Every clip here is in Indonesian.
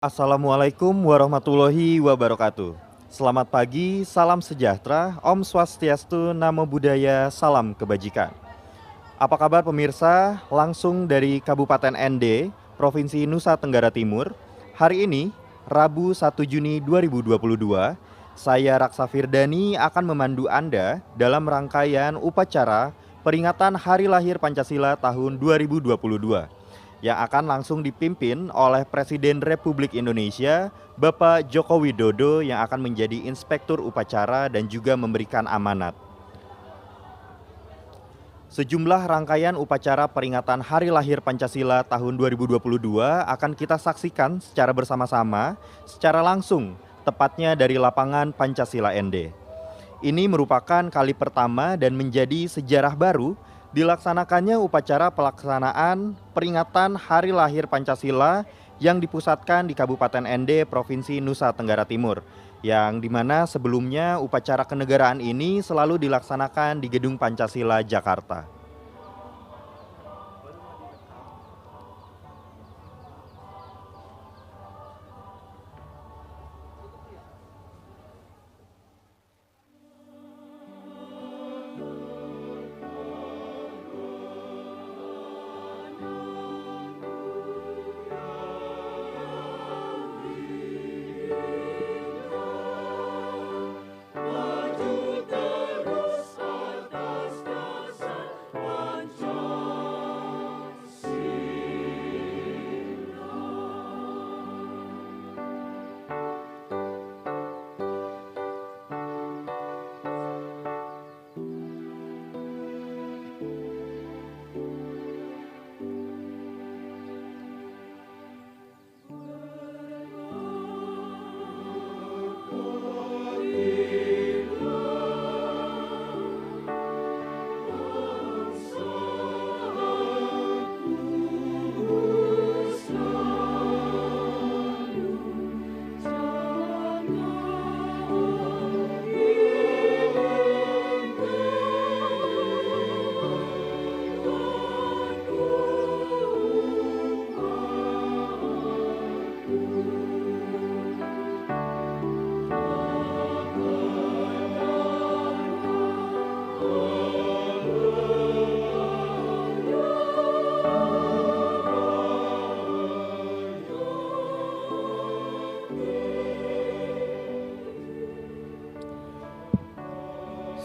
Assalamualaikum warahmatullahi wabarakatuh. Selamat pagi, salam sejahtera, Om Swastiastu, Namo Buddhaya, salam kebajikan. Apa kabar pemirsa? Langsung dari Kabupaten ND, Provinsi Nusa Tenggara Timur. Hari ini, Rabu 1 Juni 2022, saya Raksa Firdani akan memandu Anda dalam rangkaian upacara peringatan Hari Lahir Pancasila tahun 2022 yang akan langsung dipimpin oleh Presiden Republik Indonesia, Bapak Joko Widodo, yang akan menjadi inspektur upacara dan juga memberikan amanat. Sejumlah rangkaian upacara peringatan Hari Lahir Pancasila tahun 2022 akan kita saksikan secara bersama-sama, secara langsung, tepatnya dari lapangan Pancasila ND. Ini merupakan kali pertama dan menjadi sejarah baru dilaksanakannya upacara pelaksanaan peringatan Hari Lahir Pancasila yang dipusatkan di Kabupaten ND, Provinsi Nusa Tenggara Timur, yang dimana sebelumnya upacara kenegaraan ini selalu dilaksanakan di Gedung Pancasila, Jakarta.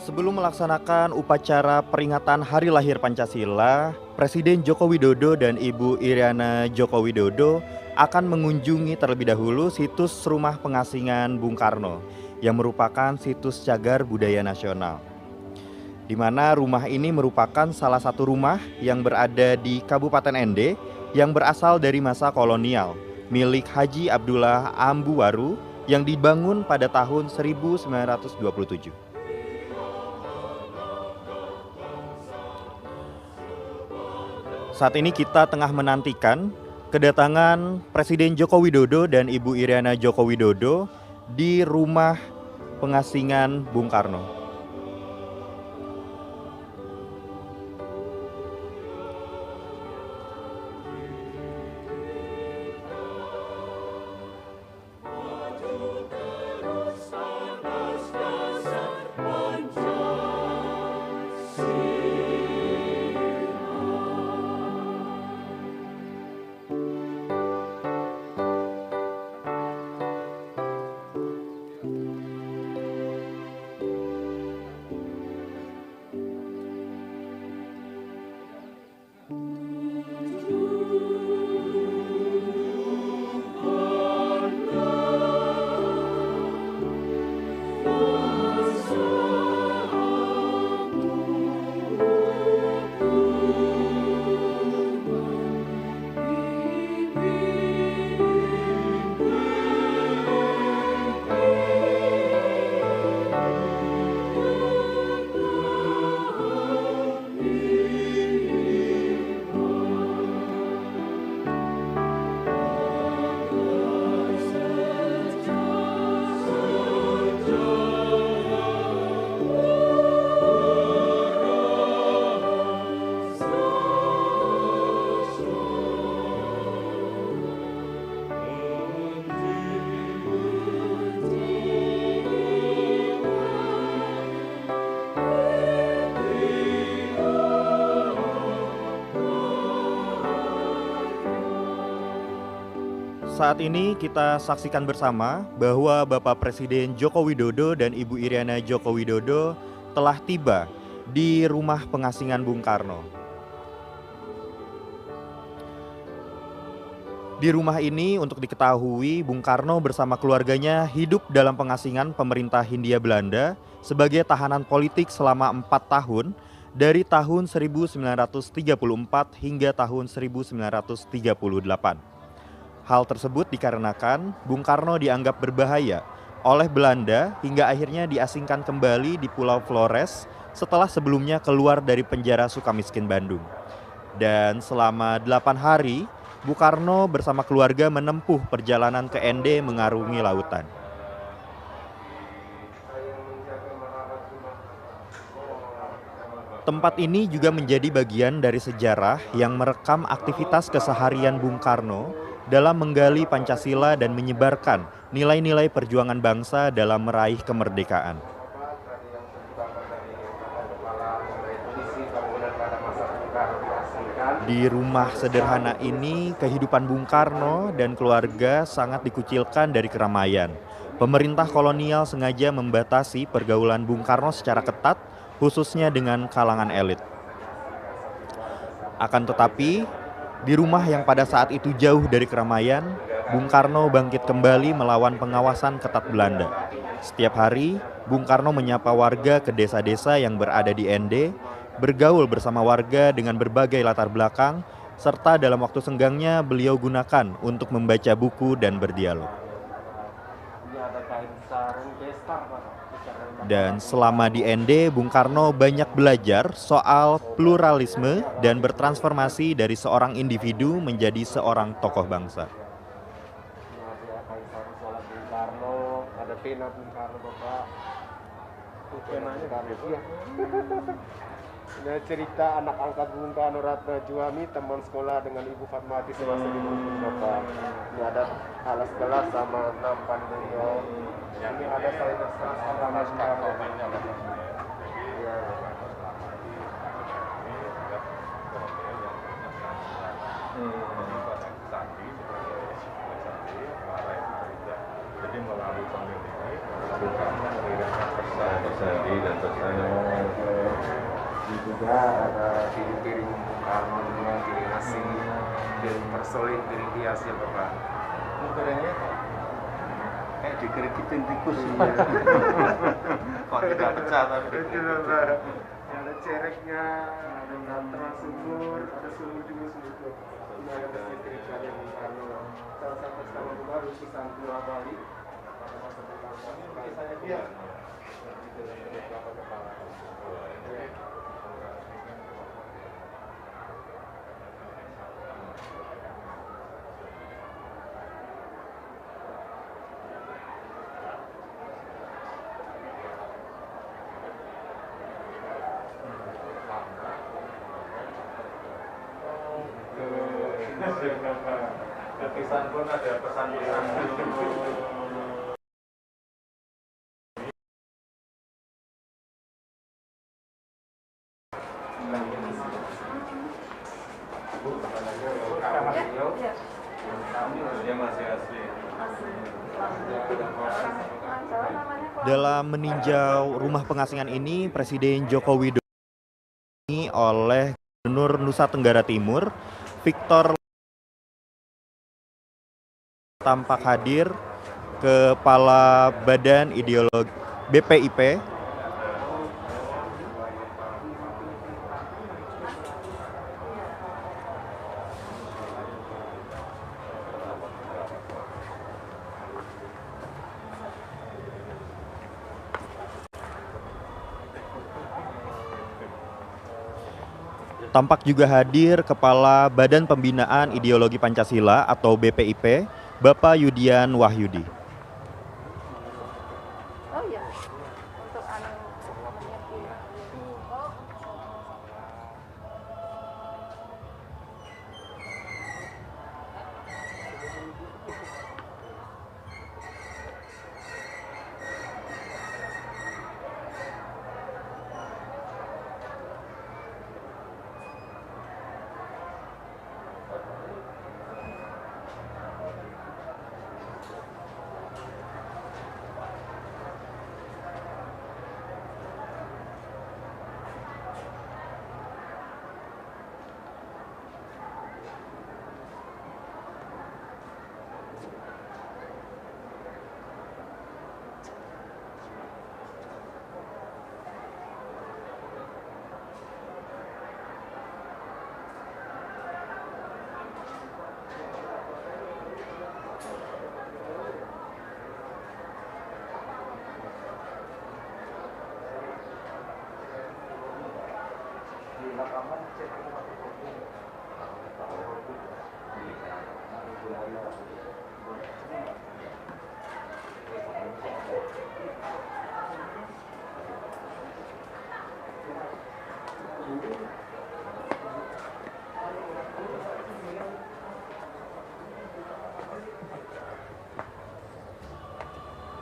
Sebelum melaksanakan upacara peringatan Hari Lahir Pancasila, Presiden Joko Widodo dan Ibu Iriana Joko Widodo akan mengunjungi terlebih dahulu situs Rumah Pengasingan Bung Karno yang merupakan situs cagar budaya nasional. Di mana rumah ini merupakan salah satu rumah yang berada di Kabupaten ND yang berasal dari masa kolonial, milik Haji Abdullah Ambuwaru yang dibangun pada tahun 1927. Saat ini kita tengah menantikan kedatangan Presiden Joko Widodo dan Ibu Iriana Joko Widodo di Rumah Pengasingan Bung Karno. saat ini kita saksikan bersama bahwa Bapak Presiden Joko Widodo dan Ibu Iriana Joko Widodo telah tiba di rumah pengasingan Bung Karno. Di rumah ini untuk diketahui Bung Karno bersama keluarganya hidup dalam pengasingan pemerintah Hindia Belanda sebagai tahanan politik selama 4 tahun dari tahun 1934 hingga tahun 1938. Hal tersebut dikarenakan Bung Karno dianggap berbahaya oleh Belanda hingga akhirnya diasingkan kembali di Pulau Flores setelah sebelumnya keluar dari penjara Sukamiskin Bandung. Dan selama 8 hari, Bung Karno bersama keluarga menempuh perjalanan ke ND mengarungi lautan. Tempat ini juga menjadi bagian dari sejarah yang merekam aktivitas keseharian Bung Karno dalam menggali Pancasila dan menyebarkan nilai-nilai perjuangan bangsa dalam meraih kemerdekaan. Di rumah sederhana ini, kehidupan Bung Karno dan keluarga sangat dikucilkan dari keramaian. Pemerintah kolonial sengaja membatasi pergaulan Bung Karno secara ketat, khususnya dengan kalangan elit. Akan tetapi, di rumah yang pada saat itu jauh dari keramaian, Bung Karno bangkit kembali melawan pengawasan ketat Belanda. Setiap hari, Bung Karno menyapa warga ke desa-desa yang berada di ND, bergaul bersama warga dengan berbagai latar belakang, serta dalam waktu senggangnya beliau gunakan untuk membaca buku dan berdialog. Dan selama di ND, Bung Karno banyak belajar soal pluralisme dan bertransformasi dari seorang individu menjadi seorang tokoh bangsa. Ada pena Bung Karno, Bapak. Penanya iya. Nah, cerita anak angkat Bung Karno Ratna Juami, teman sekolah dengan Ibu Fatmawati semasa di Bungkulu, Bapak. Ini ada alas gelas sama nampan beliau. Ini ada saya sama Mas Karno. Iya. Jadi melalui pemilu ini, Bung Karno mengirimkan pesan dan pesan Ini juga ada piring Bung Karno dengan piring nasi dan terselip piring hias ya Bapak. piringnya kayak dikerikitin tikus. Kok tidak pecah tapi dikerikitin. Ada cereknya, ada transumur, ada sumur juga sumur. Ini ada mesin ceritanya Bung Karno. Salah satu sama baru Susan Pura Bali. Pada masa Bung Karno, biasanya dia. Lukisan pun ada pesan-pesan dulu. Dia masih asli. Dalam meninjau rumah pengasingan ini, Presiden Joko Widodo oleh Gubernur Nusa Tenggara Timur, Victor tampak hadir, Kepala Badan Ideologi BPIP, tampak juga hadir Kepala Badan Pembinaan Ideologi Pancasila atau BPIP, Bapak Yudian Wahyudi. Oh iya, untuk namanya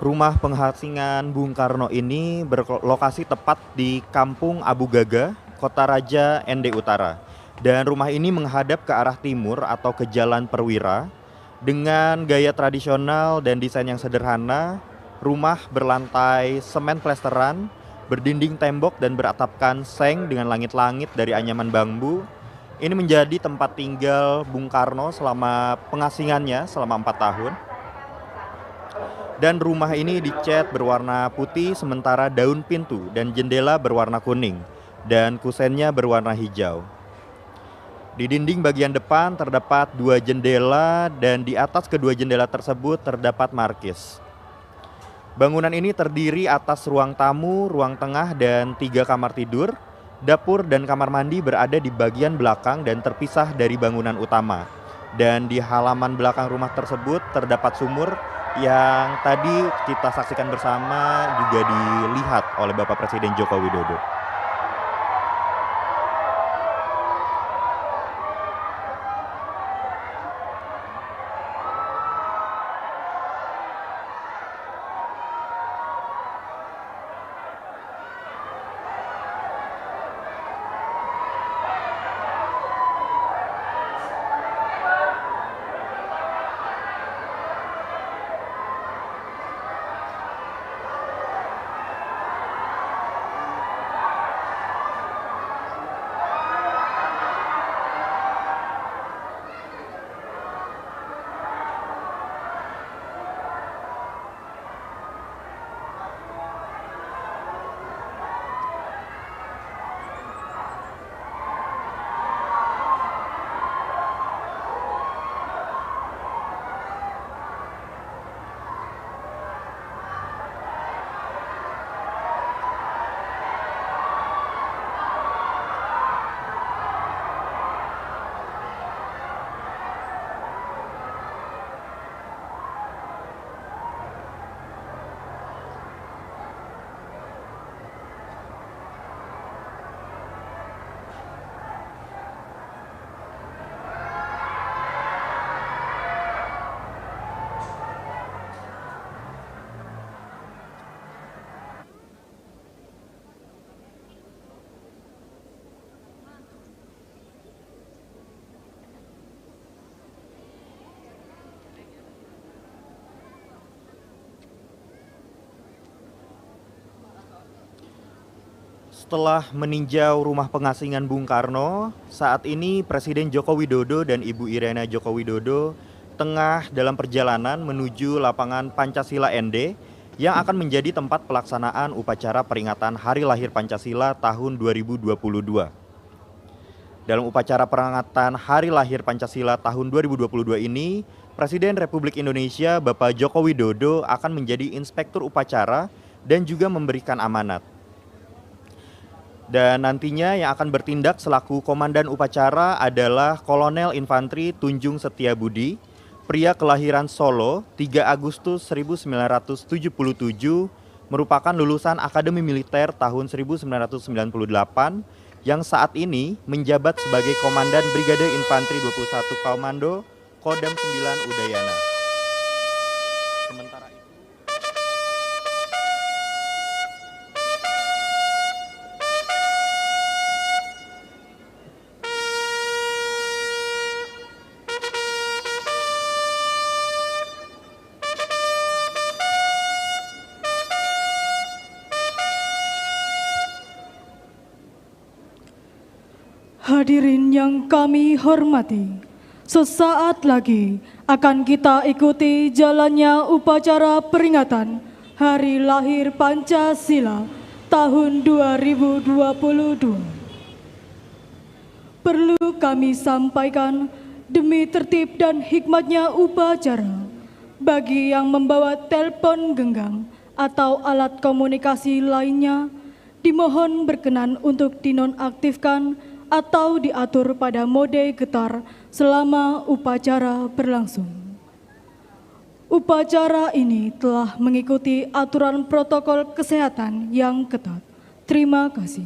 Rumah penghasingan Bung Karno ini berlokasi tepat di Kampung Abu Gaga, Kota Raja ND Utara. Dan rumah ini menghadap ke arah timur atau ke Jalan Perwira. Dengan gaya tradisional dan desain yang sederhana, rumah berlantai semen plesteran, berdinding tembok dan beratapkan seng dengan langit-langit dari anyaman bambu. Ini menjadi tempat tinggal Bung Karno selama pengasingannya selama 4 tahun. Dan rumah ini dicat berwarna putih sementara daun pintu dan jendela berwarna kuning dan kusennya berwarna hijau. Di dinding bagian depan terdapat 2 jendela dan di atas kedua jendela tersebut terdapat markis. Bangunan ini terdiri atas ruang tamu, ruang tengah dan 3 kamar tidur. Dapur dan kamar mandi berada di bagian belakang dan terpisah dari bangunan utama. Dan di halaman belakang rumah tersebut terdapat sumur yang tadi kita saksikan bersama juga dilihat oleh Bapak Presiden Joko Widodo. Setelah meninjau rumah pengasingan Bung Karno, saat ini Presiden Joko Widodo dan Ibu Irena Joko Widodo tengah dalam perjalanan menuju lapangan Pancasila ND yang akan menjadi tempat pelaksanaan upacara peringatan Hari Lahir Pancasila tahun 2022. Dalam upacara peringatan Hari Lahir Pancasila tahun 2022 ini, Presiden Republik Indonesia Bapak Joko Widodo akan menjadi inspektur upacara dan juga memberikan amanat. Dan nantinya yang akan bertindak selaku komandan upacara adalah Kolonel Infantri Tunjung Setiabudi, pria kelahiran Solo 3 Agustus 1977, merupakan lulusan Akademi Militer tahun 1998 yang saat ini menjabat sebagai Komandan Brigade Infantri 21 Komando Kodam 9 Udayana. Sementara itu hadirin yang kami hormati, sesaat lagi akan kita ikuti jalannya upacara peringatan Hari Lahir Pancasila tahun 2022. Perlu kami sampaikan demi tertib dan hikmatnya upacara, bagi yang membawa telepon genggam atau alat komunikasi lainnya, dimohon berkenan untuk dinonaktifkan atau diatur pada mode getar selama upacara berlangsung. Upacara ini telah mengikuti aturan protokol kesehatan yang ketat. Terima kasih.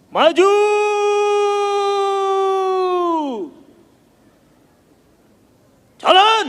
Maju! Jalan!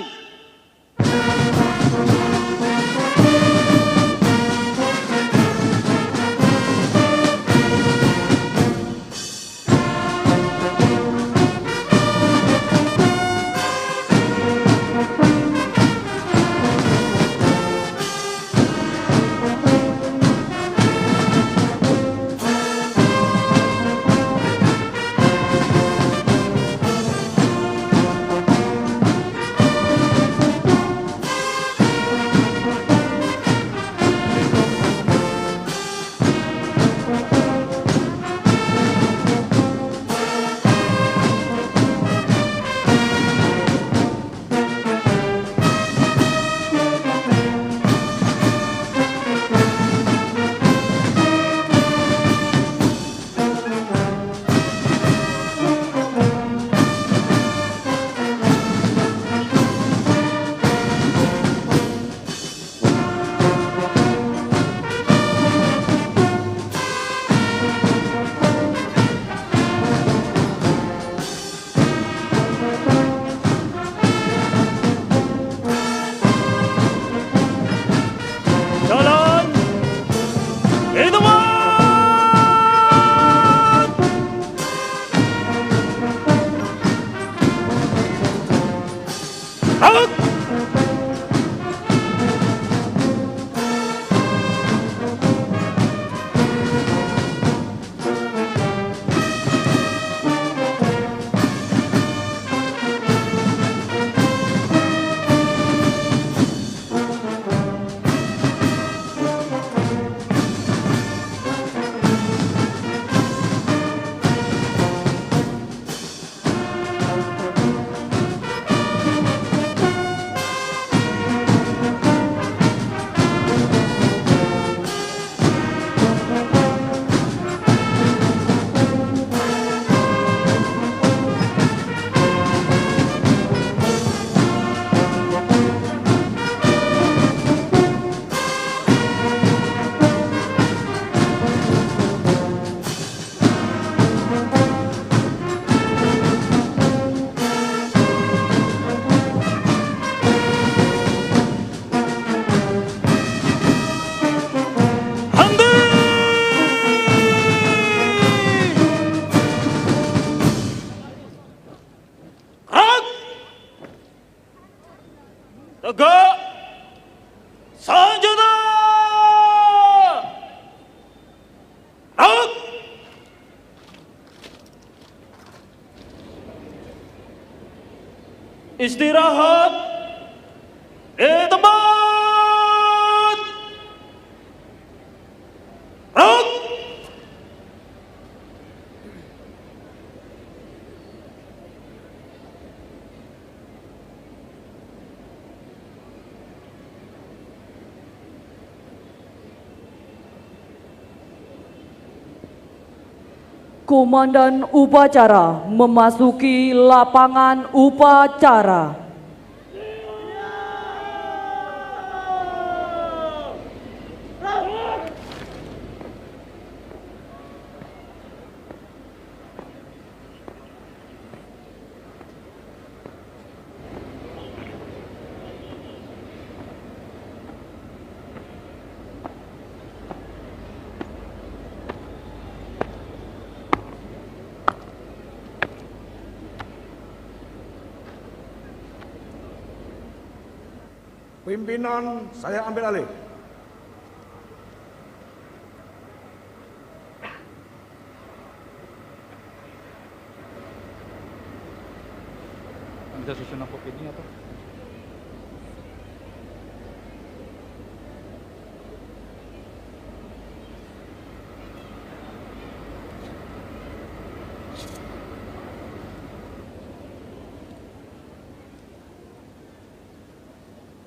Jalan! Hidupan! Out! Tegak! Sanjana! Out! Istirahat di tempat! Out! Komandan upacara memasuki lapangan upacara. Pimpinan saya ambil alih. Bisa susun aku ini atau?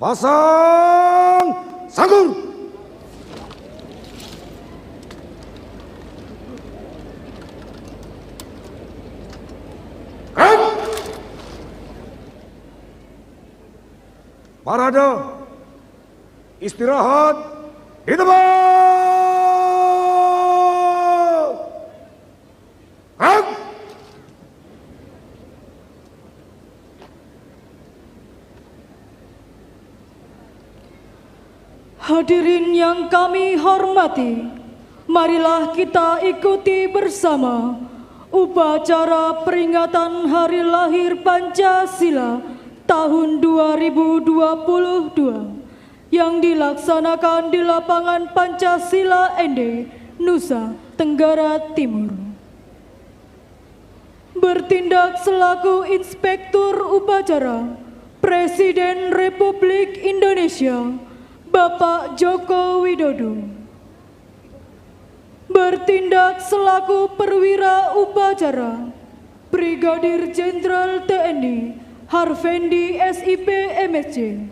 Pasang sangkur. Parade istirahat di tempat. Hadirin yang kami hormati, marilah kita ikuti bersama upacara peringatan Hari Lahir Pancasila tahun 2022 yang dilaksanakan di lapangan Pancasila ND, Nusa Tenggara Timur. Bertindak selaku Inspektur Upacara Presiden Republik Indonesia Bapak Joko Widodo. Bertindak selaku Perwira Upacara Brigadir Jenderal TNI Harvendi SIP MSc.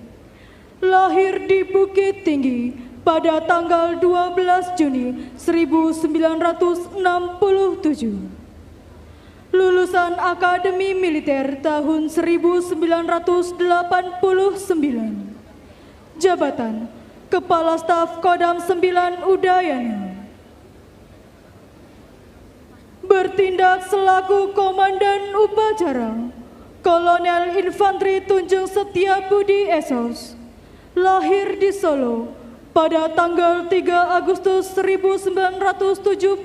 Lahir di Bukit Tinggi pada tanggal 12 Juni 1967. Lulusan Akademi Militer tahun 1989. Jabatan Kepala Staf Kodam 9 Udayana. Bertindak selaku Komandan Upacara Kolonel Infanteri Tunjung Setia Budi Esos. Lahir di Solo pada tanggal 3 Agustus 1977.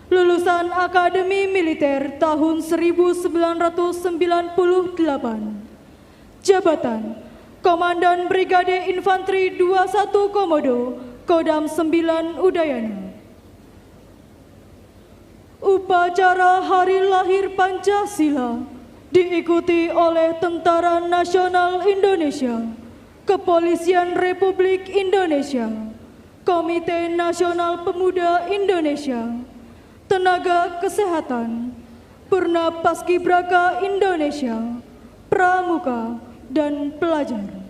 Lulusan Akademi Militer tahun 1998. Jabatan Komandan Brigade Infanteri 21 Komodo, Kodam 9 Udayana. Upacara Hari Lahir Pancasila diikuti oleh Tentara Nasional Indonesia, Kepolisian Republik Indonesia, Komite Nasional Pemuda Indonesia, Tenaga Kesehatan, Purna Paskibraka Indonesia, Pramuka, dan pelajar.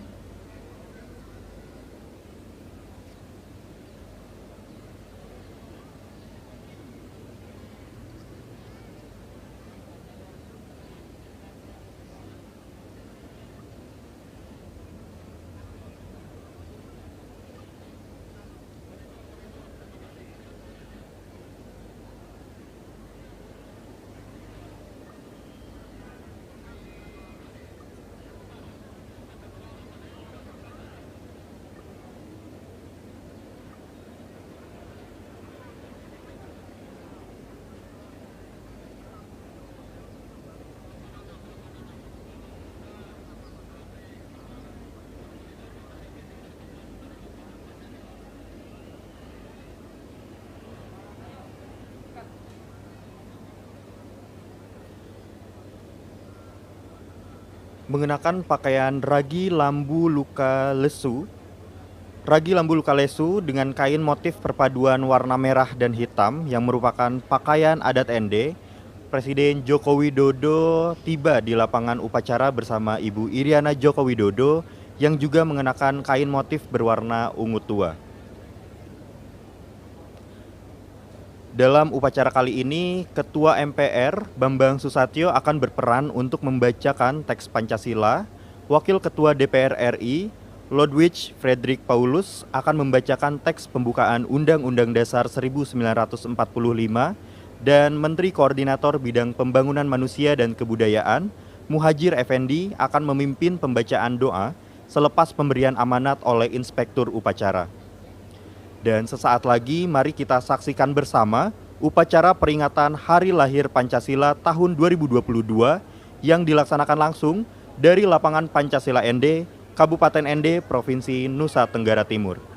Mengenakan pakaian ragi lambu luka lesu. Ragi lambu luka lesu dengan kain motif perpaduan warna merah dan hitam yang merupakan pakaian adat ND, Presiden Joko Widodo tiba di lapangan upacara bersama Ibu Iriana Joko Widodo yang juga mengenakan kain motif berwarna ungu tua. Dalam upacara kali ini, Ketua MPR Bambang Susatyo akan berperan untuk membacakan teks Pancasila. Wakil Ketua DPR RI, Ludwig Friedrich Paulus, akan membacakan teks pembukaan Undang-Undang Dasar 1945, dan Menteri Koordinator Bidang Pembangunan Manusia dan Kebudayaan, Muhadjir Effendi, akan memimpin pembacaan doa selepas pemberian amanat oleh Inspektur Upacara. Dan sesaat lagi mari kita saksikan bersama upacara peringatan Hari Lahir Pancasila tahun 2022 yang dilaksanakan langsung dari lapangan Pancasila ND, Kabupaten ND, Provinsi Nusa Tenggara Timur.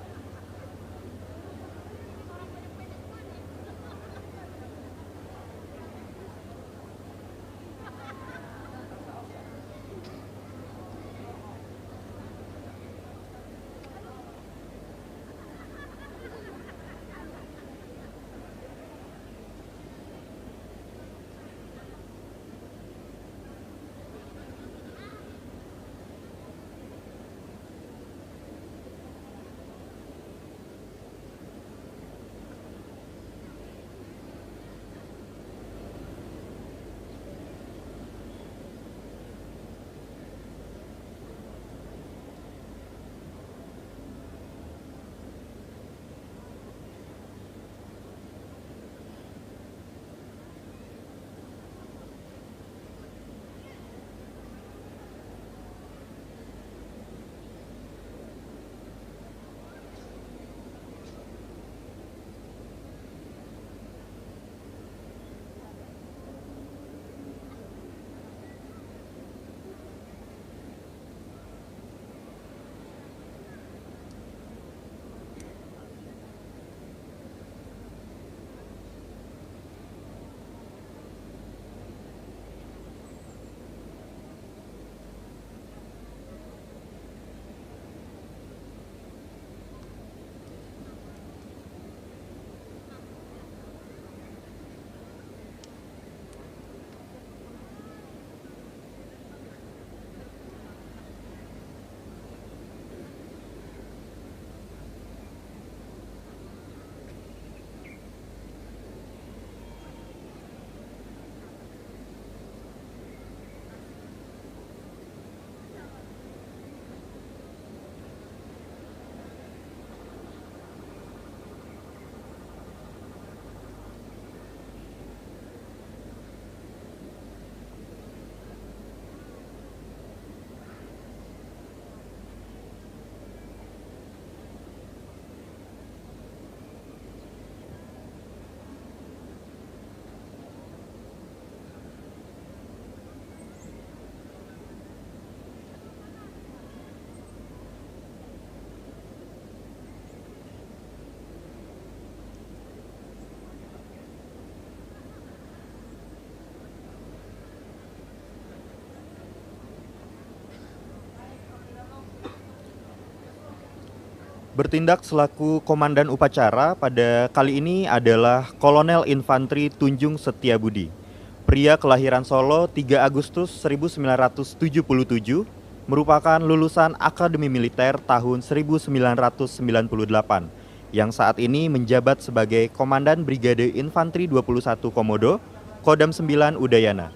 Bertindak selaku komandan upacara pada kali ini adalah Kolonel Infantri Tunjung Setiabudi. Pria kelahiran Solo 3 Agustus 1977, merupakan lulusan Akademi Militer tahun 1998 yang saat ini menjabat sebagai Komandan Brigade Infantri 21 Komodo, Kodam 9 Udayana.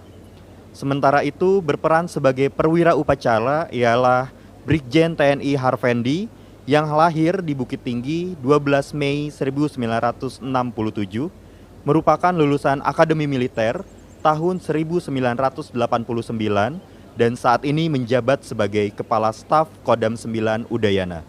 Sementara itu berperan sebagai perwira upacara ialah Brigjen TNI Harvendi yang lahir di Bukit Tinggi 12 Mei 1967, merupakan lulusan Akademi Militer tahun 1989 dan saat ini menjabat sebagai Kepala Staf Kodam 9 Udayana.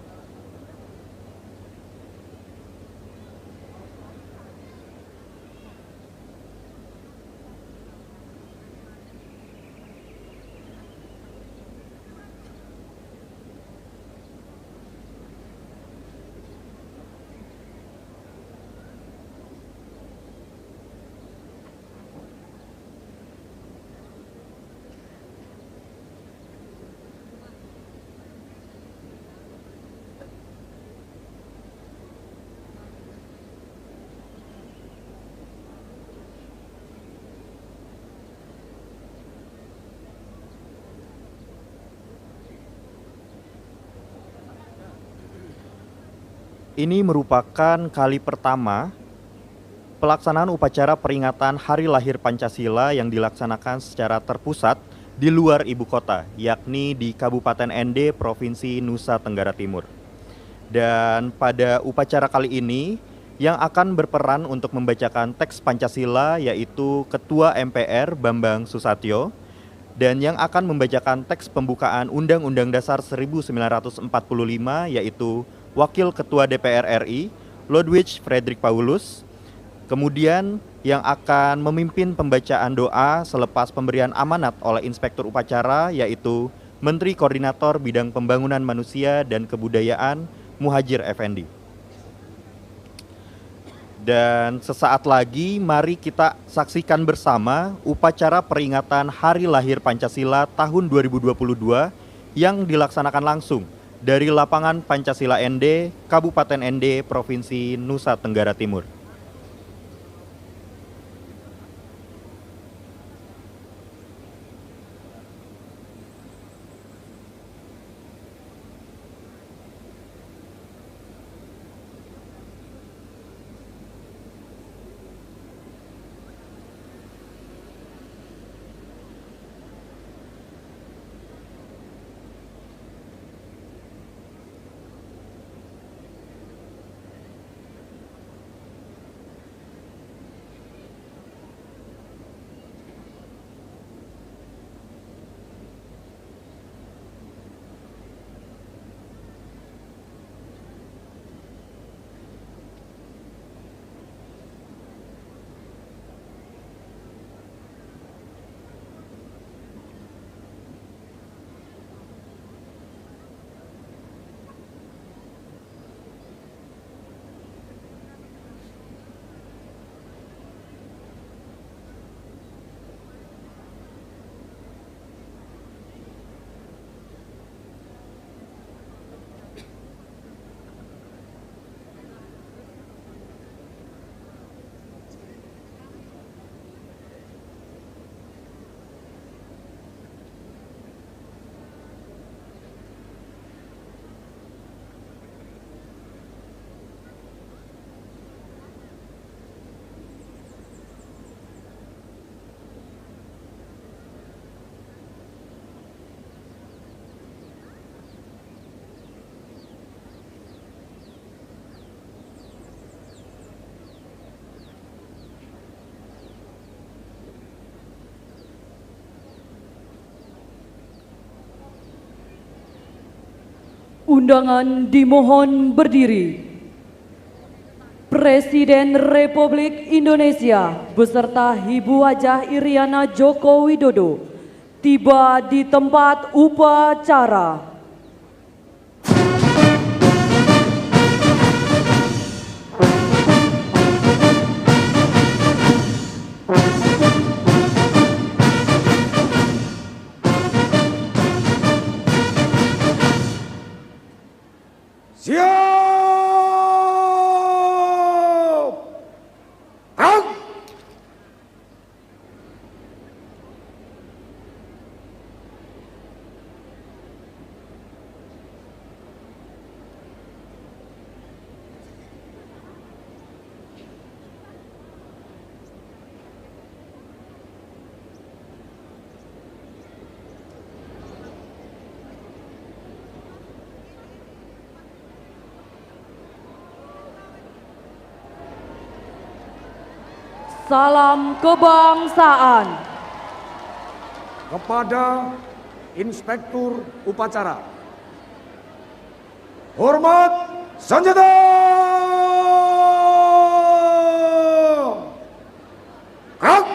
Ini merupakan kali pertama pelaksanaan upacara peringatan Hari Lahir Pancasila yang dilaksanakan secara terpusat di luar ibu kota, yakni di Kabupaten ND, Provinsi Nusa Tenggara Timur. Dan pada upacara kali ini, yang akan berperan untuk membacakan teks Pancasila yaitu Ketua MPR Bambang Susatyo, dan yang akan membacakan teks pembukaan Undang-Undang Dasar 1945 yaitu Wakil Ketua DPR RI, Ludwig Fredrik Paulus. Kemudian yang akan memimpin pembacaan doa selepas pemberian amanat oleh Inspektur Upacara yaitu Menteri Koordinator Bidang Pembangunan Manusia dan Kebudayaan Muhadjir Effendi. Dan sesaat lagi mari kita saksikan bersama upacara peringatan Hari Lahir Pancasila tahun 2022 yang dilaksanakan langsung dari lapangan Pancasila ND, Kabupaten ND, Provinsi Nusa Tenggara Timur. Undangan dimohon berdiri. Presiden Republik Indonesia beserta Ibu Hajah Iriana Joko Widodo tiba di tempat upacara. Siap! Gerak! Salam kebangsaan. Kepada Inspektur Upacara. Hormat senjata! Gerak!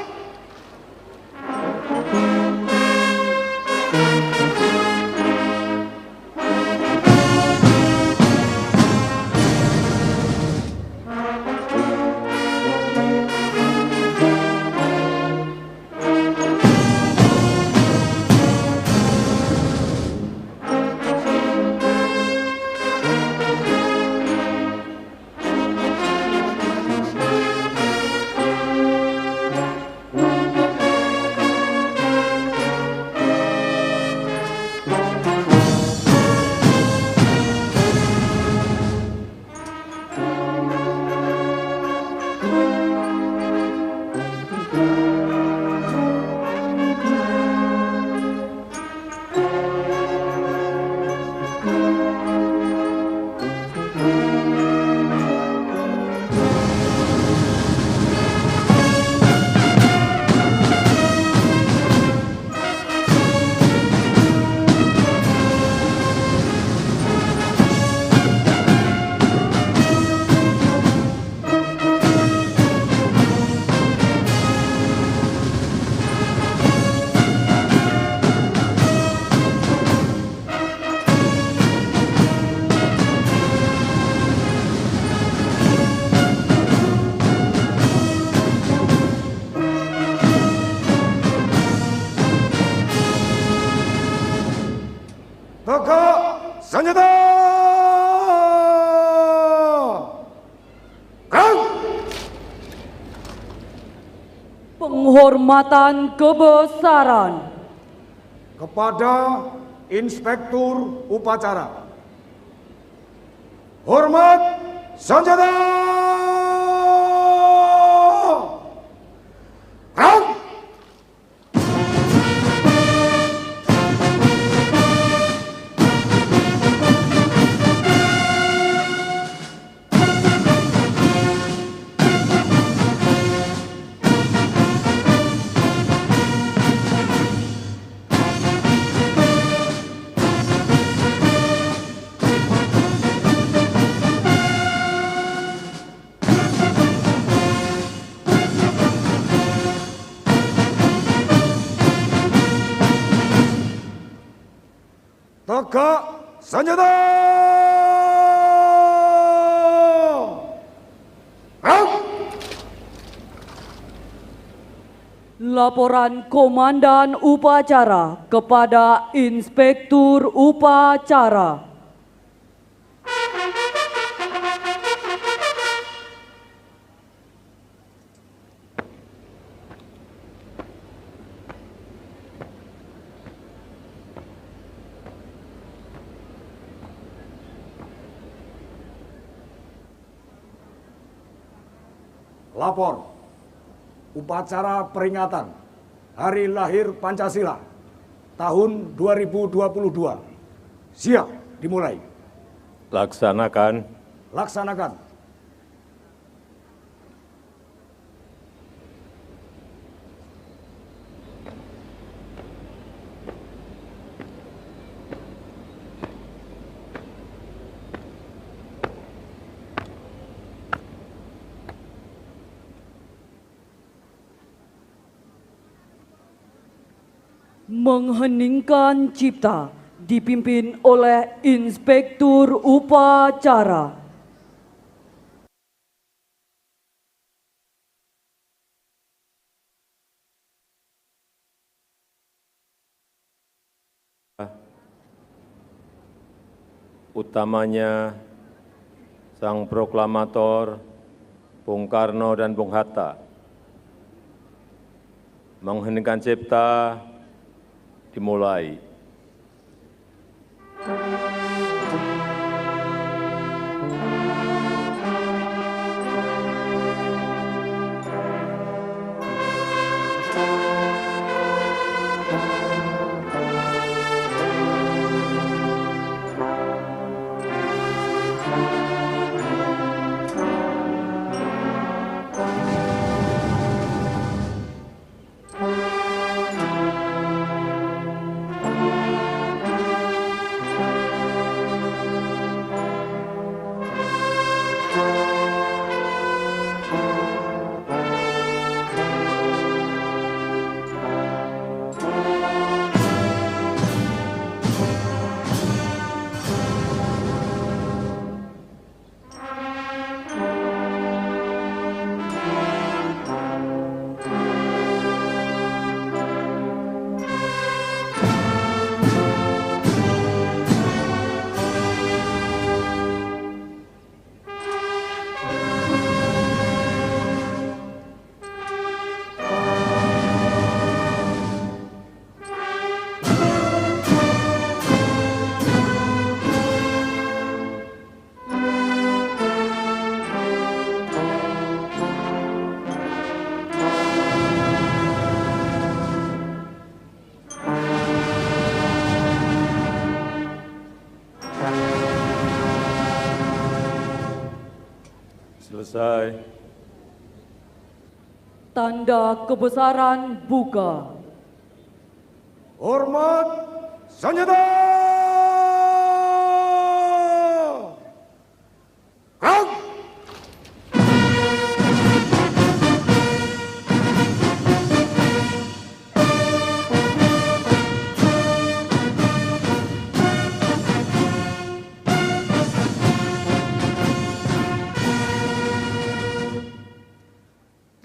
Penghormatan kebesaran kepada Inspektur Upacara. Hormat senjata! Gerak! Tegak senjata! Gerak! Laporan Komandan Upacara kepada Inspektur Upacara. Lapor upacara peringatan Hari Lahir Pancasila tahun 2022. Siap dimulai. Laksanakan. Laksanakan. Mengheningkan cipta dipimpin oleh Inspektur Upacara. Utamanya sang proklamator Bung Karno dan Bung Hatta. Mengheningkan cipta dimulai. Selesai. Tanda kebesaran buka. Hormat senjata! Gerak!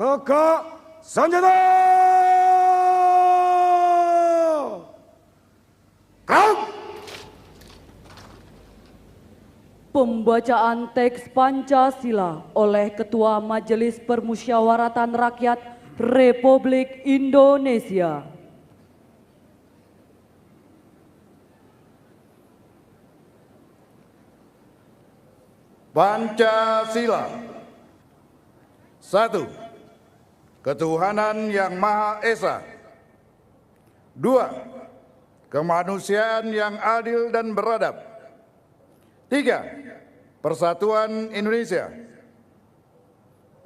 Tegak senjata! Gerak! Pembacaan teks Pancasila oleh Ketua Majelis Permusyawaratan Rakyat Republik Indonesia. Pancasila. 1. Ketuhanan yang Maha Esa. 2. Kemanusiaan yang adil dan beradab. 3. Persatuan Indonesia.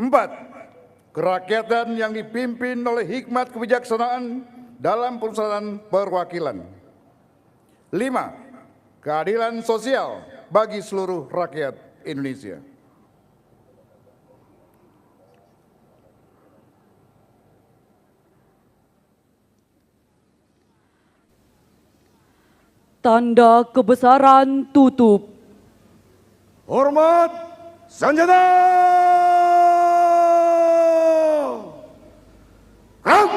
4. Kerakyatan yang dipimpin oleh hikmat kebijaksanaan dalam perusahaan perwakilan. 5. Keadilan sosial bagi seluruh rakyat Indonesia. Tanda kebesaran tutup. Hormat senjata. Gerak!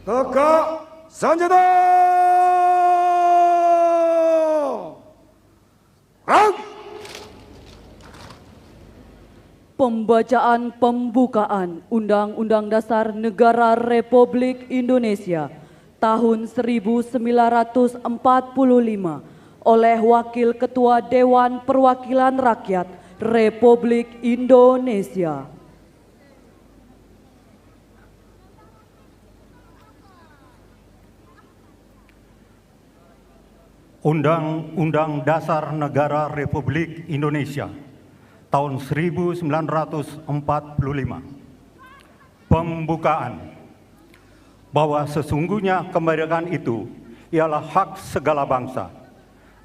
Tegak senjata. Gerak! Pembacaan pembukaan Undang-Undang Dasar Negara Republik Indonesia tahun 1945 oleh Wakil Ketua Dewan Perwakilan Rakyat Republik Indonesia. Undang-Undang Dasar Negara Republik Indonesia tahun 1945. Pembukaan. Bahwa sesungguhnya kemerdekaan itu ialah hak segala bangsa,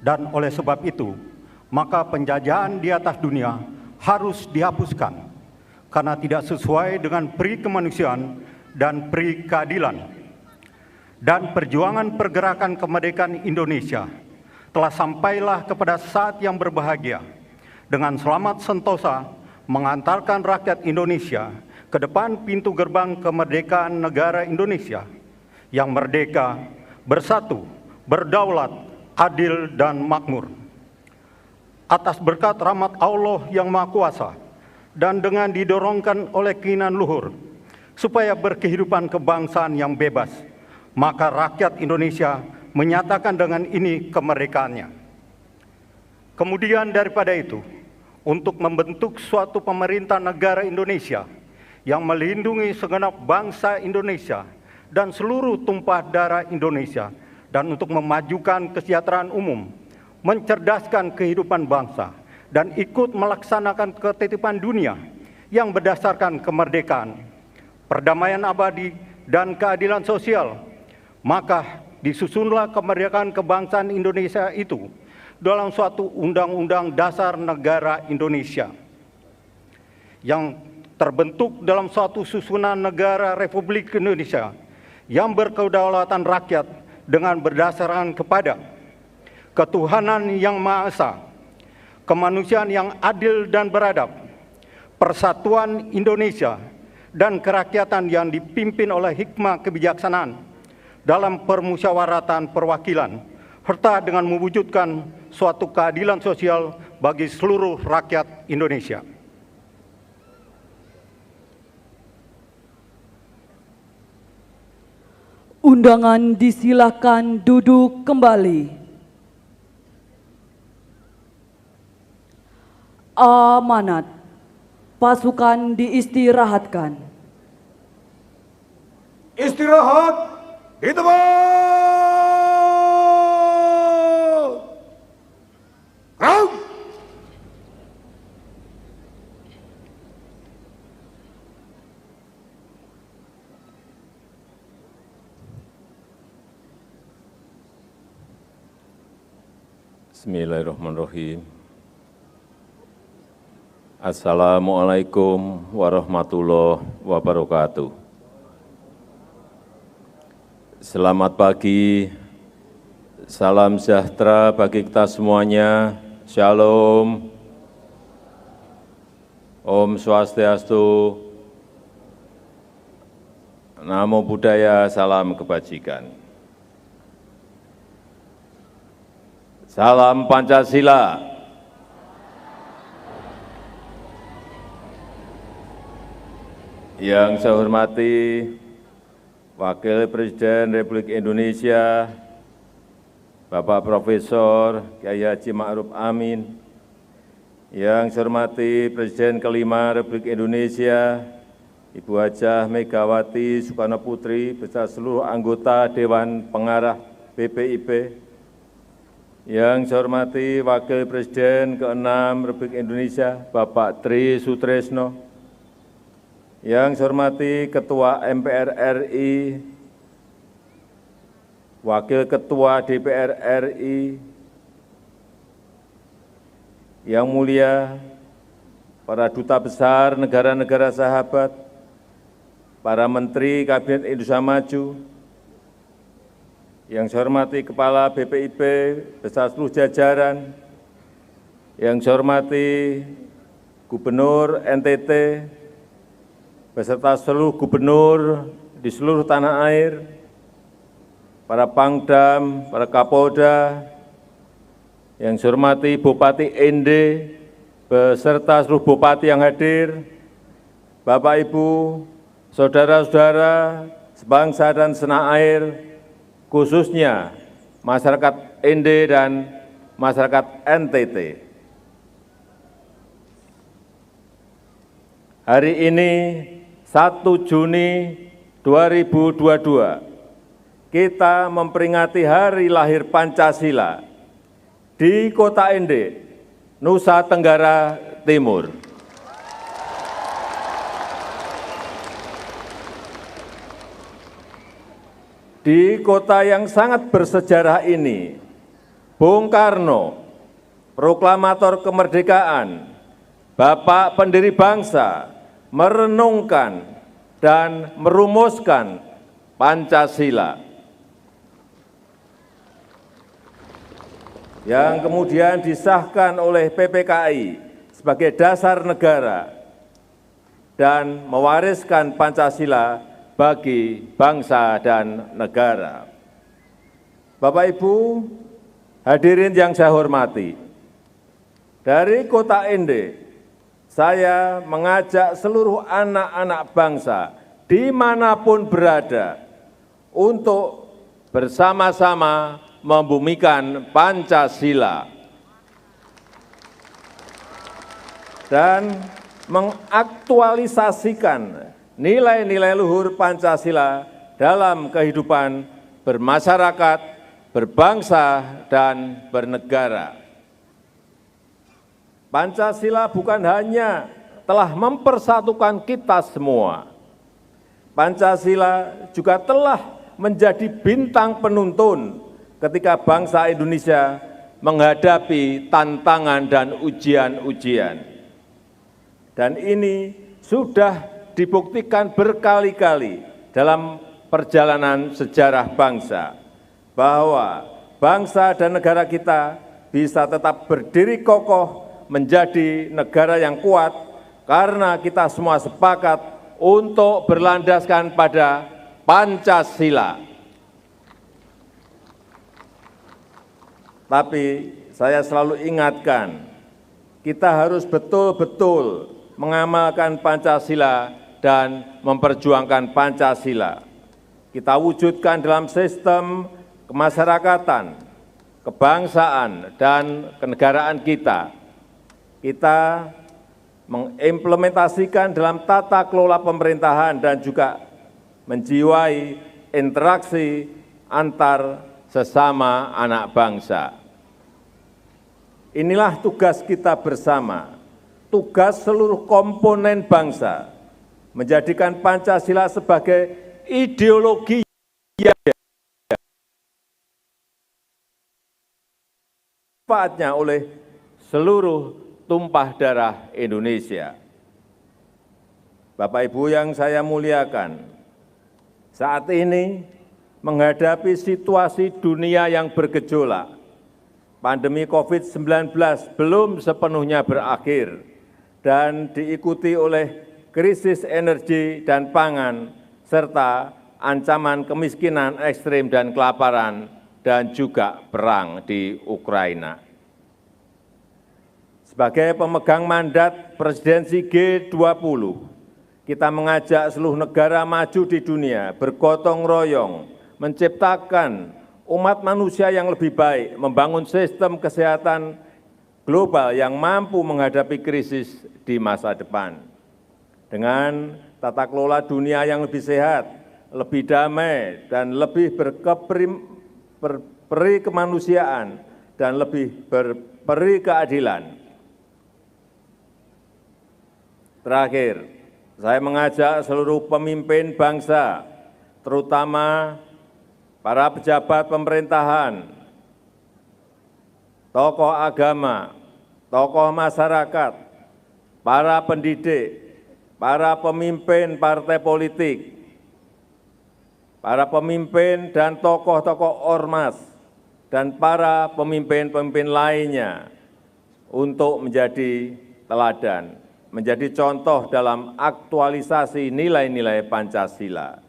dan oleh sebab itu maka penjajahan di atas dunia harus dihapuskan karena tidak sesuai dengan peri kemanusiaan dan peri keadilan. Dan perjuangan pergerakan kemerdekaan Indonesia telah sampailah kepada saat yang berbahagia dengan selamat sentosa mengantarkan rakyat Indonesia ke depan pintu gerbang kemerdekaan negara Indonesia yang merdeka, bersatu, berdaulat, adil, dan makmur. Atas berkat rahmat Allah yang Maha Kuasa dan dengan didorongkan oleh keinginan luhur supaya berkehidupan kebangsaan yang bebas, maka rakyat Indonesia menyatakan dengan ini kemerdekaannya. Kemudian daripada itu, untuk membentuk suatu pemerintah negara Indonesia yang melindungi segenap bangsa Indonesia dan seluruh tumpah darah Indonesia, dan untuk memajukan kesejahteraan umum, mencerdaskan kehidupan bangsa, dan ikut melaksanakan ketitipan dunia yang berdasarkan kemerdekaan, perdamaian abadi, dan keadilan sosial, maka disusunlah kemerdekaan kebangsaan Indonesia itu dalam suatu Undang-Undang Dasar Negara Indonesia yang terbentuk dalam suatu susunan negara Republik Indonesia yang berkedaulatan rakyat dengan berdasarkan kepada ketuhanan yang Maha Esa, kemanusiaan yang adil dan beradab, persatuan Indonesia, dan kerakyatan yang dipimpin oleh hikmah kebijaksanaan dalam permusyawaratan perwakilan, serta dengan mewujudkan suatu keadilan sosial bagi seluruh rakyat Indonesia. Undangan disilakan duduk kembali. Amanat. Pasukan diistirahatkan. Istirahat di tempat. Gerak! Bismillahirrahmanirrahim. Assalamualaikum warahmatullahi wabarakatuh. Selamat pagi, salam sejahtera bagi kita semuanya. Shalom. Om Swastiastu, Namo Buddhaya, salam kebajikan. Salam Pancasila. Yang saya hormati Wakil Presiden Republik Indonesia, Bapak Profesor Kyai Haji Ma'ruf Amin, yang saya hormati Presiden kelima Republik Indonesia, Ibu Hajah Megawati Soekarno Putri, beserta seluruh anggota Dewan Pengarah BPIP, yang saya hormati Wakil Presiden ke-6 Republik Indonesia, Bapak Tri Sutresno, yang saya hormati Ketua MPR RI, Wakil Ketua DPR RI, yang mulia para duta besar negara-negara sahabat, para Menteri Kabinet Indonesia Maju, yang saya hormati Kepala BPIP beserta seluruh jajaran, yang saya hormati Gubernur NTT, beserta seluruh gubernur di seluruh tanah air, para Pangdam, para Kapolda, yang saya hormati Bupati ND, beserta seluruh bupati yang hadir, Bapak Ibu, saudara-saudara sebangsa dan setanah air, khususnya masyarakat ND dan masyarakat NTT. Hari ini 1 Juni 2022, kita memperingati hari lahir Pancasila di Kota Ende, Nusa Tenggara Timur. Di kota yang sangat bersejarah ini, Bung Karno, proklamator kemerdekaan, Bapak pendiri bangsa, merenungkan dan merumuskan Pancasila, yang kemudian disahkan oleh PPKI sebagai dasar negara dan mewariskan Pancasila bagi bangsa dan negara. Bapak Ibu, hadirin yang saya hormati, dari Kota Ende, saya mengajak seluruh anak-anak bangsa dimanapun berada untuk bersama-sama membumikan Pancasila dan mengaktualisasikan nilai-nilai luhur Pancasila dalam kehidupan bermasyarakat, berbangsa, dan bernegara. Pancasila bukan hanya telah mempersatukan kita semua, Pancasila juga telah menjadi bintang penuntun ketika bangsa Indonesia menghadapi tantangan dan ujian-ujian. Dan ini sudah dibuktikan berkali-kali dalam perjalanan sejarah bangsa, bahwa bangsa dan negara kita bisa tetap berdiri kokoh menjadi negara yang kuat karena kita semua sepakat untuk berlandaskan pada Pancasila. Tapi saya selalu ingatkan, kita harus betul-betul mengamalkan Pancasila dan memperjuangkan Pancasila. Kita wujudkan dalam sistem kemasyarakatan, kebangsaan, dan kenegaraan kita. Kita mengimplementasikan dalam tata kelola pemerintahan dan juga menjiwai interaksi antar sesama anak bangsa. Inilah tugas kita bersama, tugas seluruh komponen bangsa, menjadikan Pancasila sebagai ideologi yang dimanfaatkan oleh seluruh tumpah darah Indonesia. Bapak Ibu yang saya muliakan, saat ini menghadapi situasi dunia yang bergejolak, pandemi COVID-19 belum sepenuhnya berakhir, dan diikuti oleh krisis energi dan pangan, serta ancaman kemiskinan ekstrim dan kelaparan, dan juga perang di Ukraina. Sebagai pemegang mandat presidensi G20, kita mengajak seluruh negara maju di dunia bergotong royong, menciptakan umat manusia yang lebih baik, membangun sistem kesehatan global yang mampu menghadapi krisis di masa depan. Dengan tata kelola dunia yang lebih sehat, lebih damai, dan lebih berperi kemanusiaan, dan lebih berperi keadilan. Terakhir, saya mengajak seluruh pemimpin bangsa, terutama para pejabat pemerintahan, tokoh agama, tokoh masyarakat, para pendidik, para pemimpin partai politik, para pemimpin dan tokoh-tokoh ormas, dan para pemimpin-pemimpin lainnya untuk menjadi teladan, menjadi contoh dalam aktualisasi nilai-nilai Pancasila,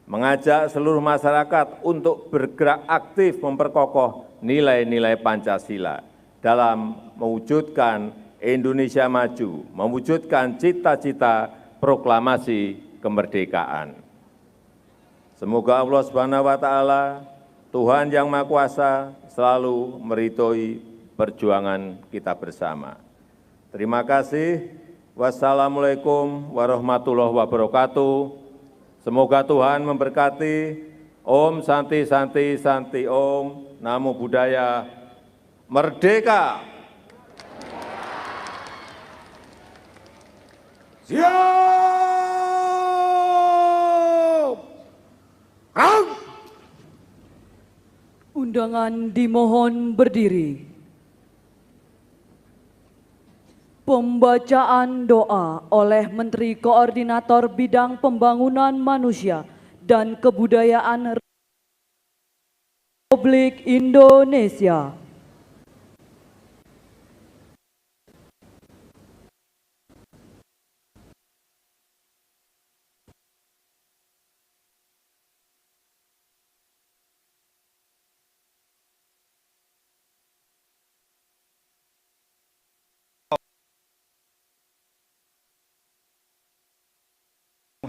mengajak seluruh masyarakat untuk bergerak aktif memperkokoh nilai-nilai Pancasila dalam mewujudkan Indonesia maju, mewujudkan cita-cita proklamasi kemerdekaan. Semoga Allah Subhanahu wa Ta'ala, Tuhan yang Maha Kuasa, selalu meridhoi perjuangan kita bersama. Terima kasih. Wassalamualaikum warahmatullahi wabarakatuh. Semoga Tuhan memberkati. Om Santi Santi Santi Om. Namo Buddhaya. Merdeka! Siap! Undangan dimohon berdiri. Pembacaan doa oleh Menteri Koordinator Bidang Pembangunan Manusia dan Kebudayaan Republik Indonesia.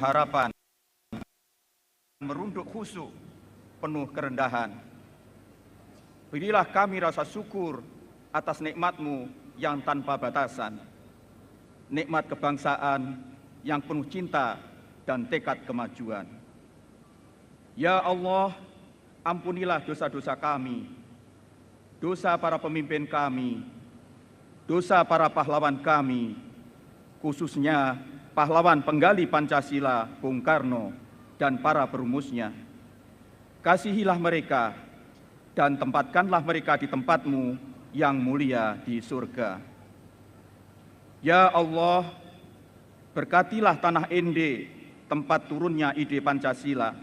Harapan, merunduk khusyuk, penuh kerendahan. Berilah kami rasa syukur atas nikmat-Mu yang tanpa batasan, nikmat kebangsaan yang penuh cinta dan tekad kemajuan. Ya Allah, ampunilah dosa-dosa kami, dosa para pemimpin kami, dosa para pahlawan kami, khususnya pahlawan penggali Pancasila, Bung Karno, dan para perumusnya. Kasihilah mereka, dan tempatkanlah mereka di tempat-Mu yang mulia di surga. Ya Allah, berkatilah tanah Ende, tempat turunnya ide Pancasila.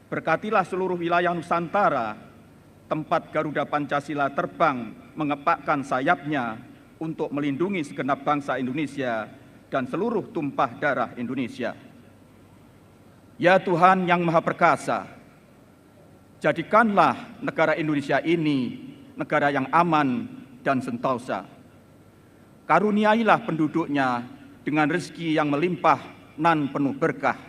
Berkatilah seluruh wilayah Nusantara, tempat Garuda Pancasila terbang mengepakkan sayapnya untuk melindungi segenap bangsa Indonesia dan seluruh tumpah darah Indonesia. Ya Tuhan yang Maha Perkasa, jadikanlah negara Indonesia ini negara yang aman dan sentosa. Karuniailah penduduknya dengan rezeki yang melimpah nan penuh berkah.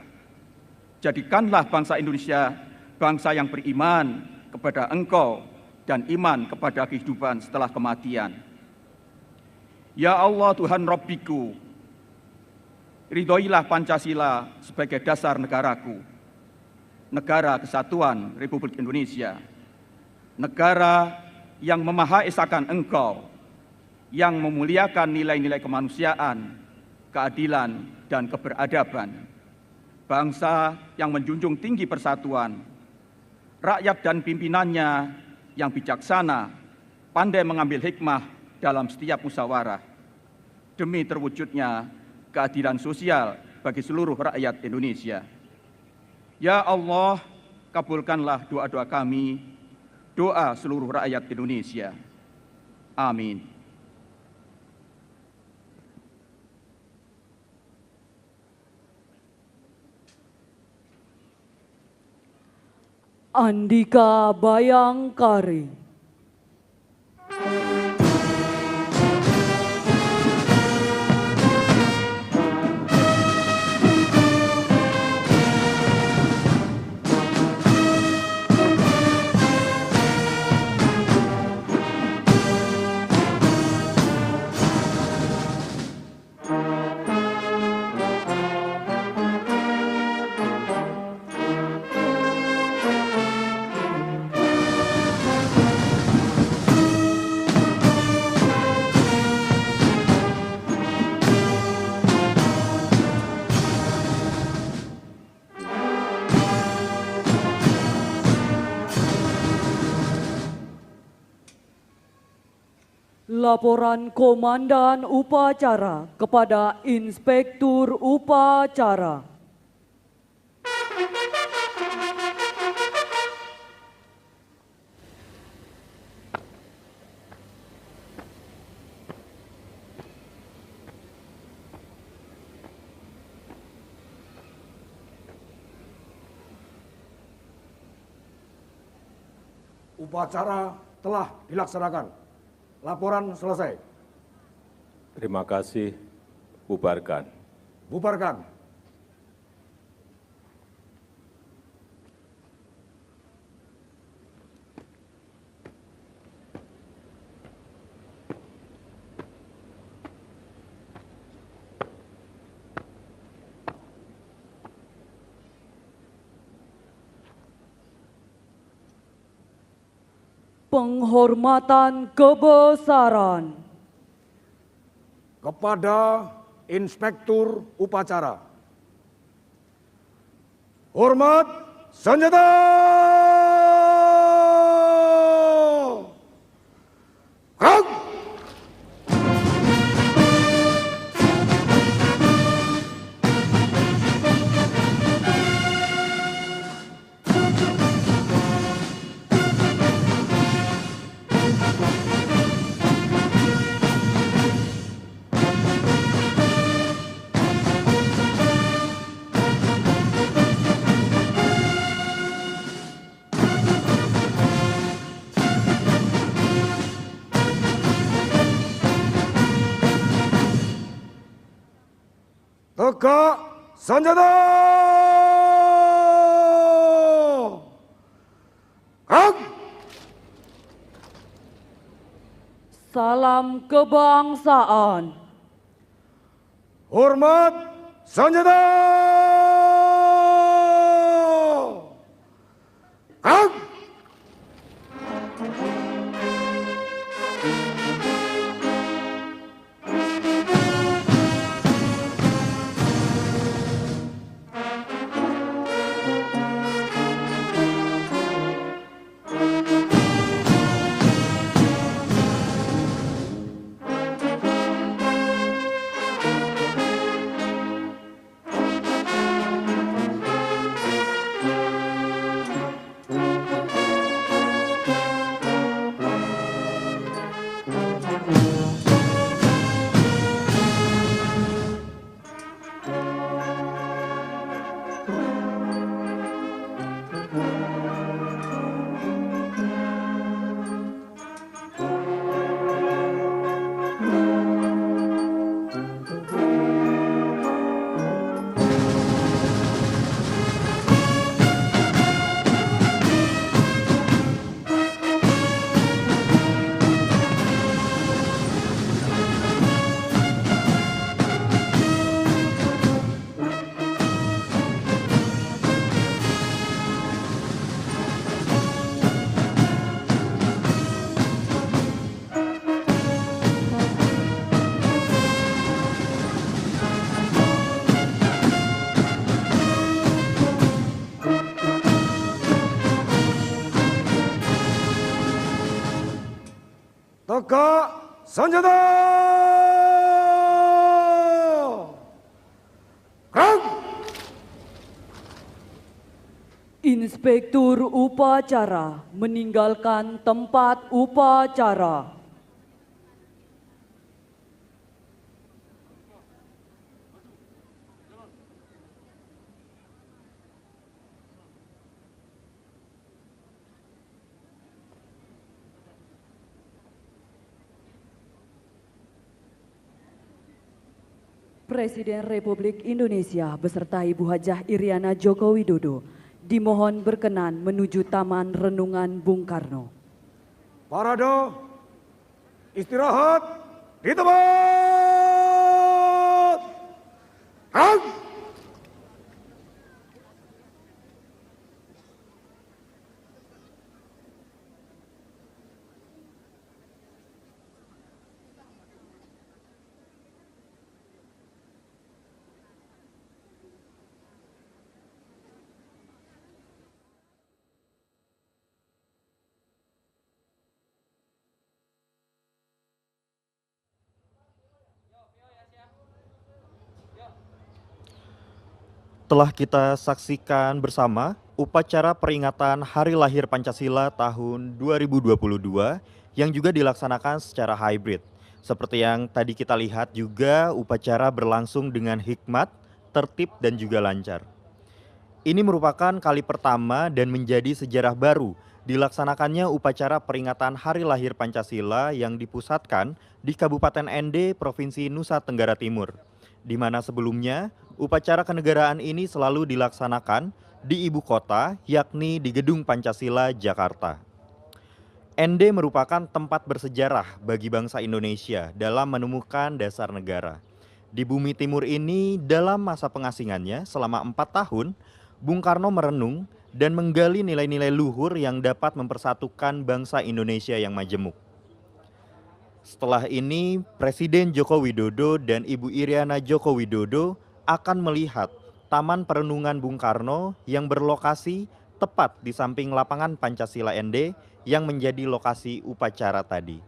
Jadikanlah bangsa Indonesia bangsa yang beriman kepada Engkau dan iman kepada kehidupan setelah kematian. Ya Allah Tuhan Rabbiku, ridhoilah Pancasila sebagai dasar negaraku, negara kesatuan Republik Indonesia, negara yang memahaesakan Engkau, yang memuliakan nilai-nilai kemanusiaan, keadilan, dan keberadaban, bangsa yang menjunjung tinggi persatuan, rakyat dan pimpinannya yang bijaksana, pandai mengambil hikmah dalam setiap musyawarah, demi terwujudnya keadilan sosial bagi seluruh rakyat Indonesia. Ya Allah, kabulkanlah doa-doa kami, doa seluruh rakyat Indonesia. Amin. Andika Bayangkari. Laporan Komandan Upacara kepada Inspektur Upacara. Upacara telah dilaksanakan. Laporan selesai. Terima kasih. Bubarkan. Bubarkan. Penghormatan kebesaran kepada Inspektur Upacara. Hormat senjata! Gerak! Tegak senjata! Gerak! Salam kebangsaan. Hormat senjata! Gerak! Tegak senjata! Gerak! Inspektur Upacara meninggalkan tempat upacara. Presiden Republik Indonesia beserta Ibu Hajah Iriana Joko Widodo dimohon berkenan menuju Taman Renungan Bung Karno. Parade istirahat di tempat. Gerak! Telah kita saksikan bersama upacara peringatan Hari Lahir Pancasila tahun 2022 yang juga dilaksanakan secara hybrid. Seperti yang tadi kita lihat juga upacara berlangsung dengan hikmat, tertib dan juga lancar. Ini merupakan kali pertama dan menjadi sejarah baru dilaksanakannya upacara peringatan Hari Lahir Pancasila yang dipusatkan di Kabupaten Ende, Provinsi Nusa Tenggara Timur, di mana sebelumnya upacara kenegaraan ini selalu dilaksanakan di ibu kota, yakni di Gedung Pancasila, Jakarta. Ende merupakan tempat bersejarah bagi bangsa Indonesia dalam menemukan dasar negara. Di bumi timur ini, dalam masa pengasingannya selama 4 tahun, Bung Karno merenung dan menggali nilai-nilai luhur yang dapat mempersatukan bangsa Indonesia yang majemuk. Setelah ini, Presiden Joko Widodo dan Ibu Iriana Joko Widodo akan melihat Taman Perenungan Bung Karno yang berlokasi tepat di samping lapangan Pancasila Ende yang menjadi lokasi upacara tadi.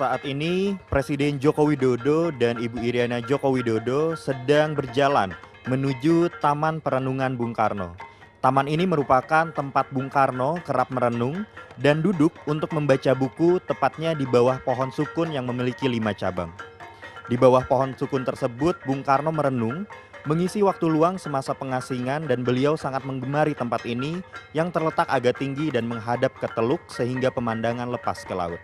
Saat ini Presiden Joko Widodo dan Ibu Iriana Joko Widodo sedang berjalan menuju Taman Perenungan Bung Karno. Taman ini merupakan tempat Bung Karno kerap merenung dan duduk untuk membaca buku, tepatnya di bawah pohon sukun yang memiliki 5 cabang. Di bawah pohon sukun tersebut Bung Karno merenung, mengisi waktu luang semasa pengasingan, dan beliau sangat menggemari tempat ini yang terletak agak tinggi dan menghadap ke teluk sehingga pemandangan lepas ke laut.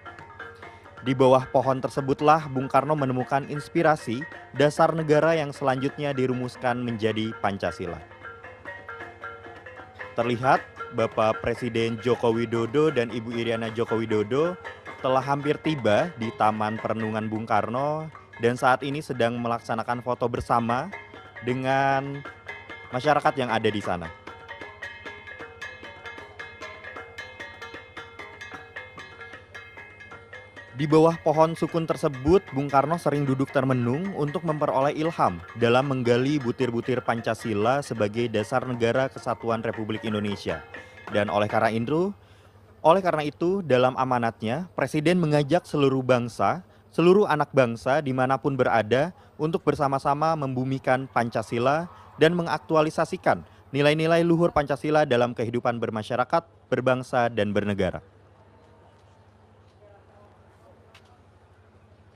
Di bawah pohon tersebutlah Bung Karno menemukan inspirasi dasar negara yang selanjutnya dirumuskan menjadi Pancasila. Terlihat Bapak Presiden Joko Widodo dan Ibu Iriana Joko Widodo telah hampir tiba di Taman Perenungan Bung Karno dan saat ini sedang melaksanakan foto bersama dengan masyarakat yang ada di sana. Di bawah pohon sukun tersebut, Bung Karno sering duduk termenung untuk memperoleh ilham dalam menggali butir-butir Pancasila sebagai dasar negara kesatuan Republik Indonesia. Dan oleh karena itu, Oleh karena itu, dalam amanatnya, Presiden mengajak seluruh bangsa, seluruh anak bangsa dimanapun berada untuk bersama-sama membumikan Pancasila dan mengaktualisasikan nilai-nilai luhur Pancasila dalam kehidupan bermasyarakat, berbangsa, dan bernegara.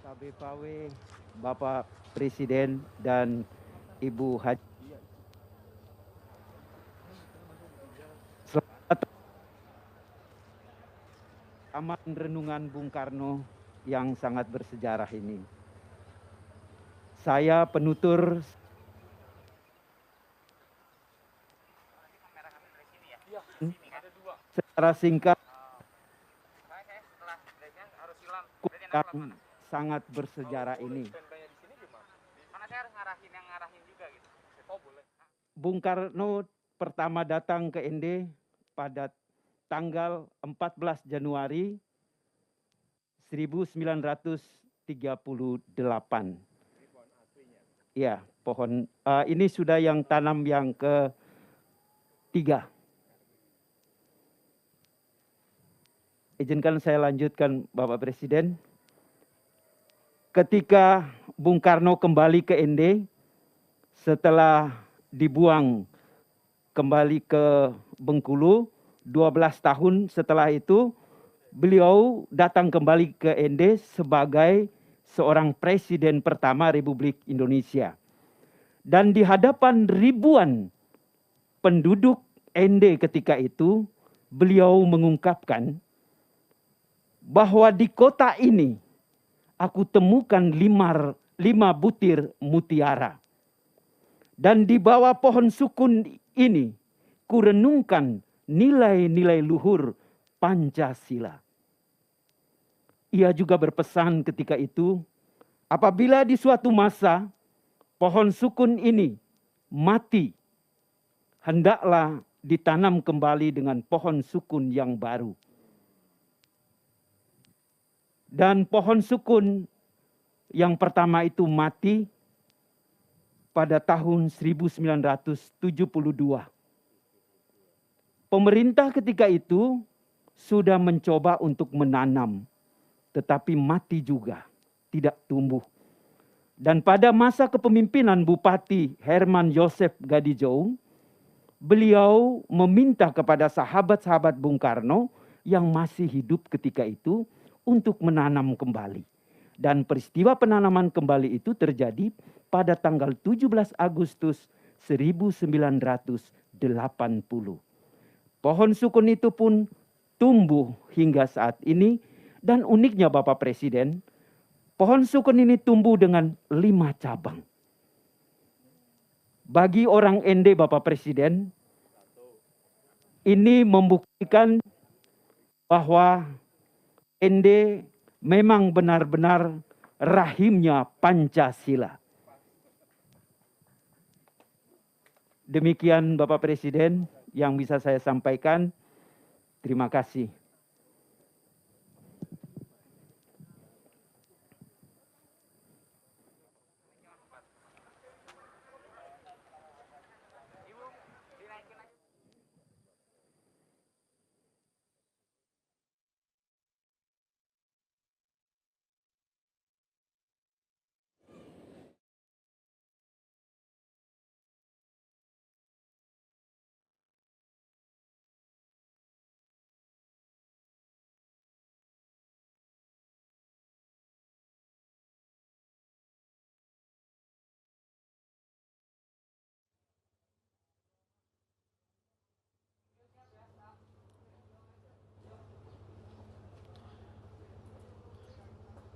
KBPW, Bapak Presiden dan Ibu Haji. Selamat Taman Renungan Bung Karno yang sangat bersejarah ini. Saya penutur secara singkat yang sangat bersejarah ini. Bung Karno pertama datang ke ND pada tanggal 14 Januari 1938. Ya, pohon ini sudah yang tanam yang ketiga. Izinkan saya lanjutkan, Bapak Presiden. Ketika Bung Karno kembali ke ND, setelah dibuang kembali ke Bengkulu, 12 tahun setelah itu, beliau datang kembali ke ND sebagai seorang presiden pertama Republik Indonesia. Dan di hadapan ribuan penduduk ND ketika itu, beliau mengungkapkan bahwa di kota ini aku temukan 5 butir mutiara. Dan di bawah pohon sukun ini kurenungkan nilai-nilai luhur Pancasila. Ia juga berpesan ketika itu, apabila di suatu masa pohon sukun ini mati, hendaklah ditanam kembali dengan pohon sukun yang baru. Dan pohon sukun yang pertama itu mati pada tahun 1972. Pemerintah ketika itu sudah mencoba untuk menanam, tetapi mati juga, tidak tumbuh. Dan pada masa kepemimpinan Bupati Herman Yosef Gadijou, beliau meminta kepada sahabat-sahabat Bung Karno yang masih hidup ketika itu untuk menanam kembali. Dan peristiwa penanaman kembali itu terjadi pada tanggal 17 Agustus 1980. Pohon sukun itu pun tumbuh hingga saat ini. Dan uniknya Bapak Presiden, pohon sukun ini tumbuh dengan 5 cabang. Bagi orang ND Bapak Presiden, ini membuktikan bahwa ND memang benar-benar rahimnya Pancasila. Demikian Bapak Presiden yang bisa saya sampaikan. Terima kasih.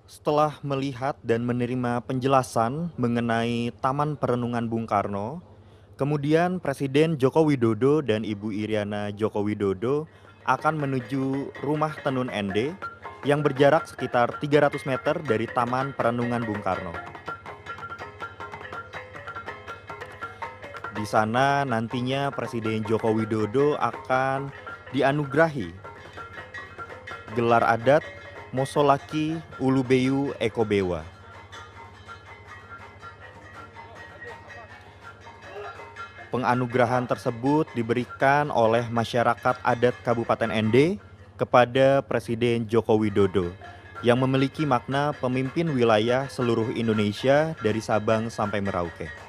Setelah melihat dan menerima penjelasan mengenai Taman Perenungan Bung Karno, kemudian Presiden Joko Widodo dan Ibu Iriana Joko Widodo akan menuju rumah tenun ND yang berjarak sekitar 300 meter dari Taman Perenungan Bung Karno. Di sana nantinya Presiden Joko Widodo akan dianugerahi gelar adat Mosolaki Ulubeyu Ekobewa. Penganugerahan tersebut diberikan oleh masyarakat adat Kabupaten ND kepada Presiden Joko Widodo yang memiliki makna pemimpin wilayah seluruh Indonesia dari Sabang sampai Merauke.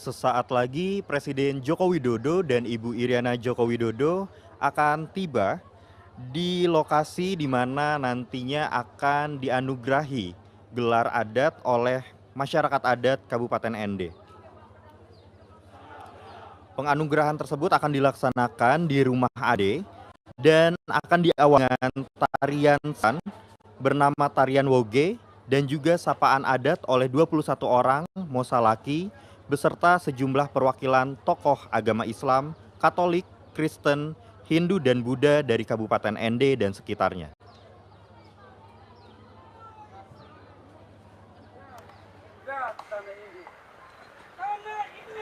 Sesaat lagi Presiden Joko Widodo dan Ibu Iriana Joko Widodo akan tiba di lokasi di mana nantinya akan dianugerahi gelar adat oleh masyarakat adat Kabupaten ND. Penganugerahan tersebut akan dilaksanakan di Rumah Ade dan akan diawali dengan tarian bernama Tarian Woge dan juga sapaan adat oleh 21 orang mosalaki beserta sejumlah perwakilan tokoh agama Islam, Katolik, Kristen, Hindu, dan Buddha dari Kabupaten ND dan sekitarnya.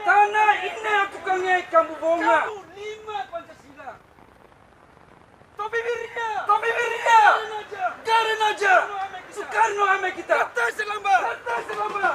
Tanah ini aku kangen kamu bunga. Kamu 5 Pancasila. Topi Wirya. Topi Wirya. Karen aja. Soekarno ame kita. Kata selamba. Kata selamba.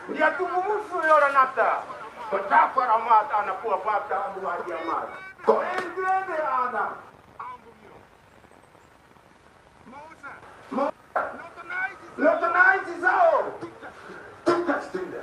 Dia tunggu musuh ya orang nata. Betapa amat anak buah bata abu hadi amat. Kau ente anak. Lotonai zao. Tukas tunda.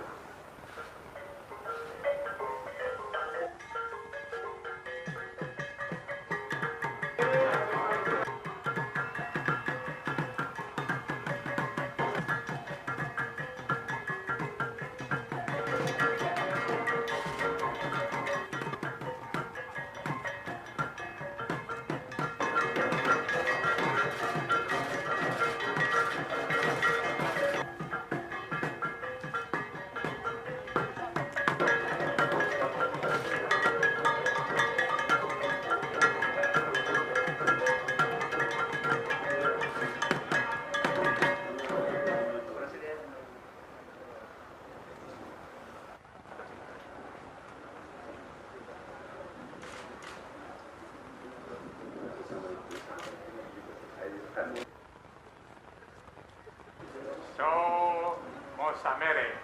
So, Mosamere,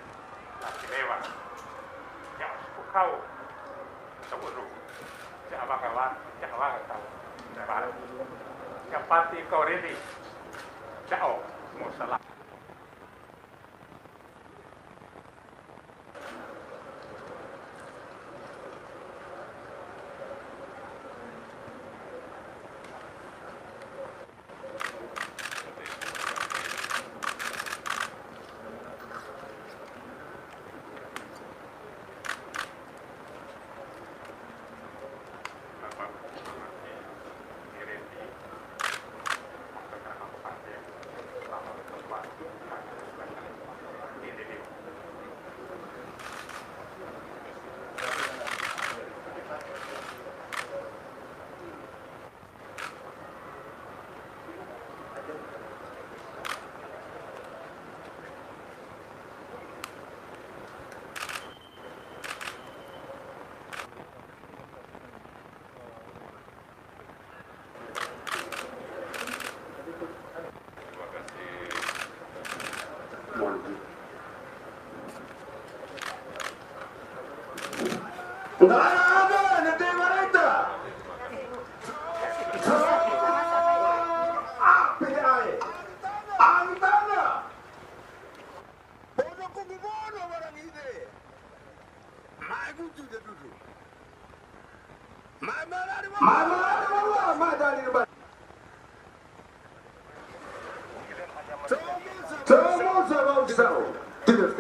Akilewa, ya Pukau, Saburu, Jabakawan, Jawakau, Jabal, Japati Koridi, Jao, Musala. Nggak ada nanti mereka. PDI, Antana, bumono barang ide. Mai gutu de dudu. Mai malari bawa, mai dari lebat. Semua sama kisau. Tidak.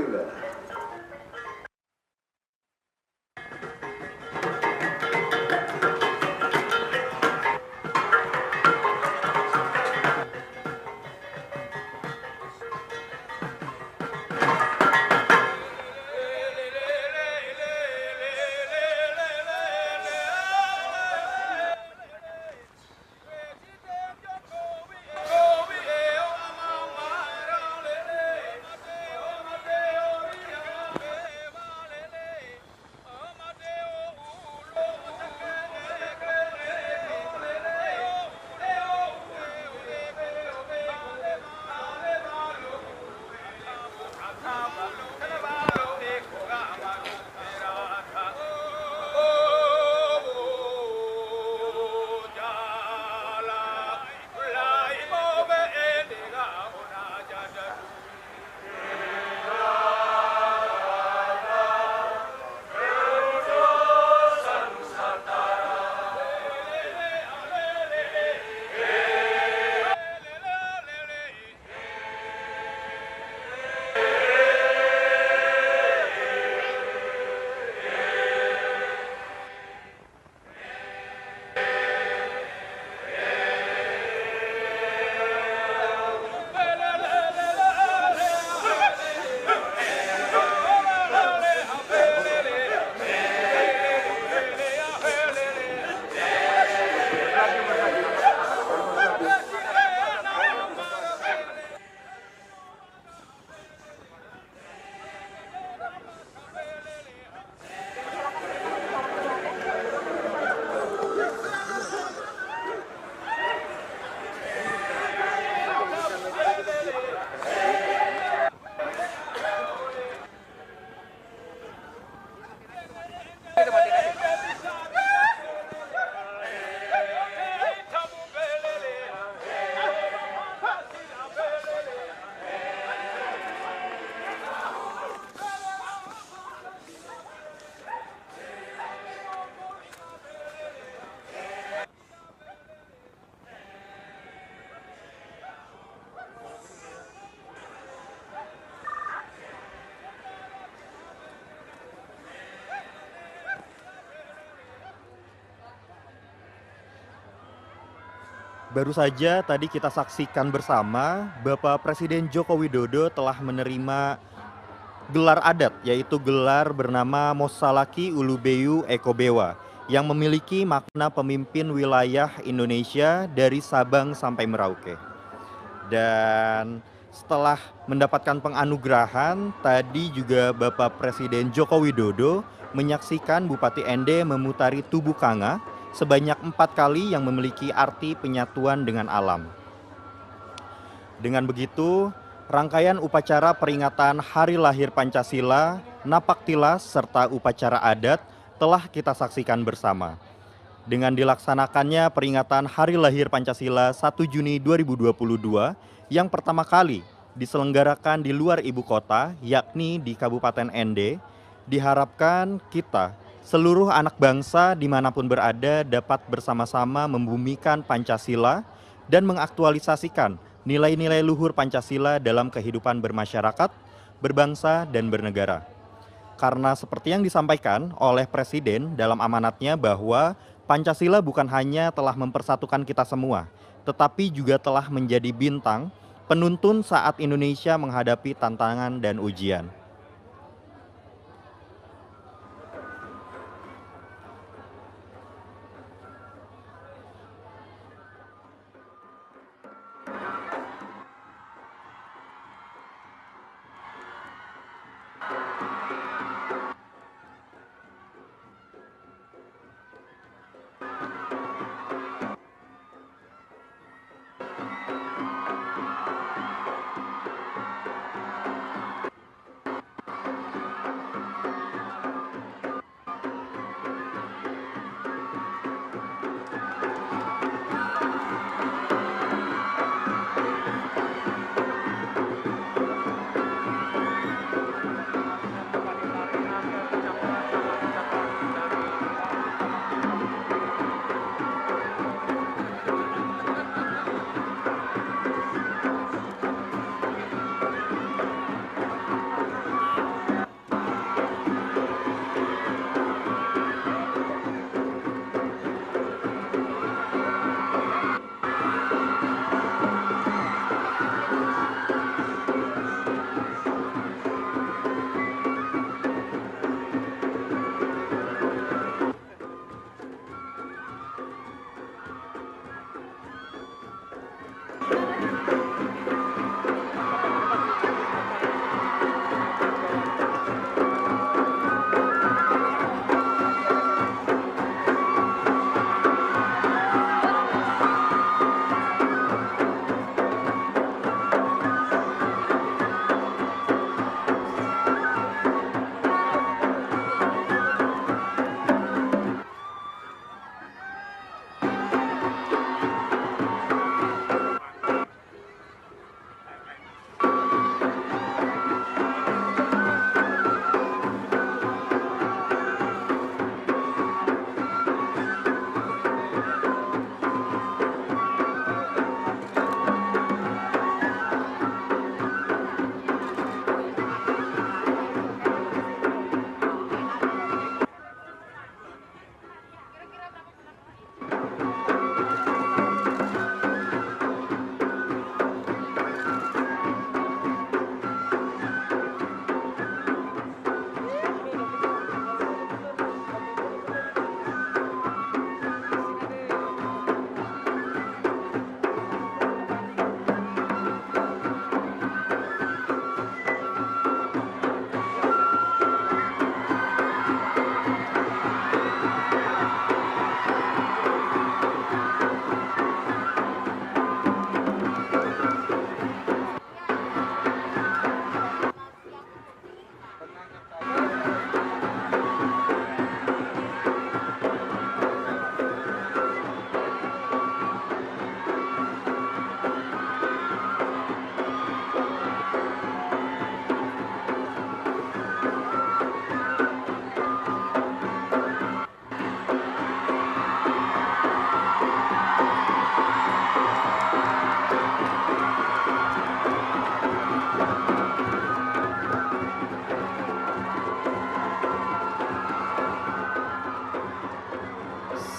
Baru saja tadi kita saksikan bersama Bapak Presiden Joko Widodo telah menerima gelar adat, yaitu gelar bernama Mosalaki Ulubeyu Ekobewa yang memiliki makna pemimpin wilayah Indonesia dari Sabang sampai Merauke. Dan setelah mendapatkan penganugerahan, tadi juga Bapak Presiden Joko Widodo menyaksikan Bupati Ende memutari tubuh Kanga sebanyak 4 kali yang memiliki arti penyatuan dengan alam. Dengan begitu, rangkaian upacara peringatan Hari Lahir Pancasila, Napak Tilas, serta upacara adat telah kita saksikan bersama. Dengan dilaksanakannya peringatan Hari Lahir Pancasila 1 Juni 2022 yang pertama kali diselenggarakan di luar ibu kota, yakni di Kabupaten Ende, diharapkan kita seluruh anak bangsa dimanapun berada dapat bersama-sama membumikan Pancasila dan mengaktualisasikan nilai-nilai luhur Pancasila dalam kehidupan bermasyarakat, berbangsa, dan bernegara. Karena seperti yang disampaikan oleh Presiden dalam amanatnya bahwa Pancasila bukan hanya telah mempersatukan kita semua, tetapi juga telah menjadi bintang penuntun saat Indonesia menghadapi tantangan dan ujian.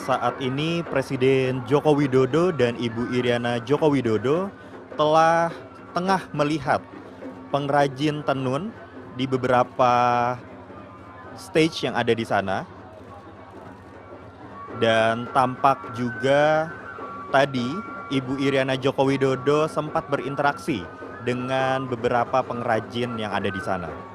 Saat ini Presiden Joko Widodo dan Ibu Iriana Joko Widodo tengah melihat pengrajin tenun di beberapa stage yang ada di sana. Dan tampak juga tadi Ibu Iriana Joko Widodo sempat berinteraksi dengan beberapa pengrajin yang ada di sana.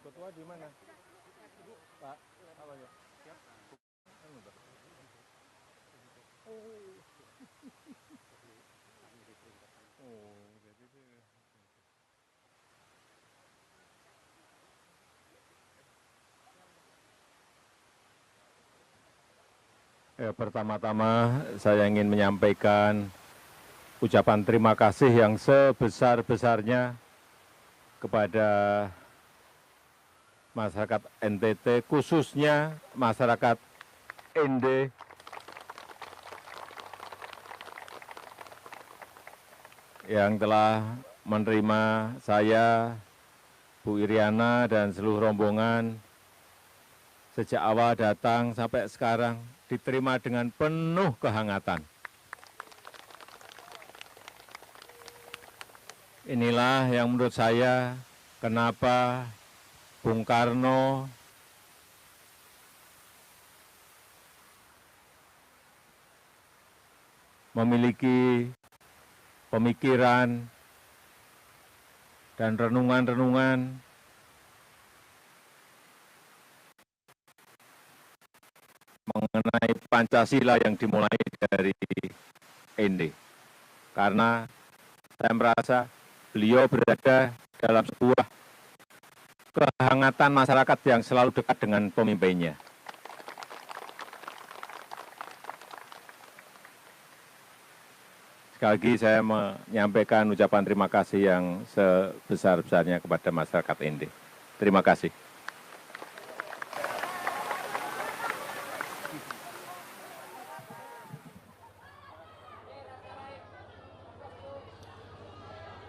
Ketua di mana? Pak, apa ya? Siap. Ya, pertama-tama saya ingin menyampaikan ucapan terima kasih yang sebesar-besarnya kepada masyarakat NTT, khususnya masyarakat ND yang telah menerima saya, Bu Iriana, dan seluruh rombongan sejak awal datang sampai sekarang diterima dengan penuh kehangatan. Inilah yang menurut saya kenapa Bung Karno memiliki pemikiran dan renungan-renungan mengenai Pancasila yang dimulai dari ND. Karena saya merasa beliau berada dalam sebuah kehangatan masyarakat yang selalu dekat dengan pemimpinnya. Sekali lagi saya menyampaikan ucapan terima kasih yang sebesar-besarnya kepada masyarakat ND. Terima kasih.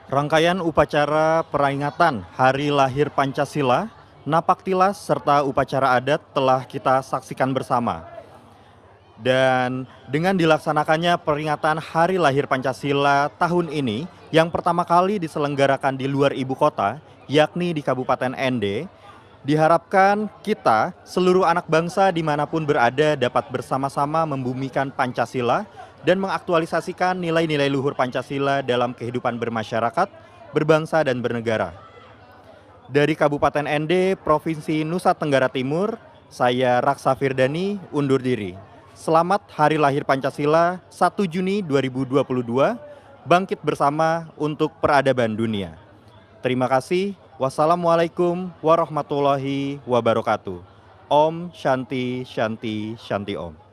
Rangkaian upacara peringatan Hari Lahir Pancasila, napak tilas, serta upacara adat telah kita saksikan bersama. Dan dengan dilaksanakannya peringatan Hari Lahir Pancasila tahun ini, yang pertama kali diselenggarakan di luar ibu kota, yakni di Kabupaten ND, diharapkan kita, seluruh anak bangsa dimanapun berada, dapat bersama-sama membumikan Pancasila dan mengaktualisasikan nilai-nilai luhur Pancasila dalam kehidupan bermasyarakat, berbangsa, dan bernegara. Dari Kabupaten ND, Provinsi Nusa Tenggara Timur, saya Raksa Firdani undur diri. Selamat Hari Lahir Pancasila 1 Juni 2022, bangkit bersama untuk peradaban dunia. Terima kasih. Wassalamualaikum warahmatullahi wabarakatuh. Om Shanti Shanti Shanti Om.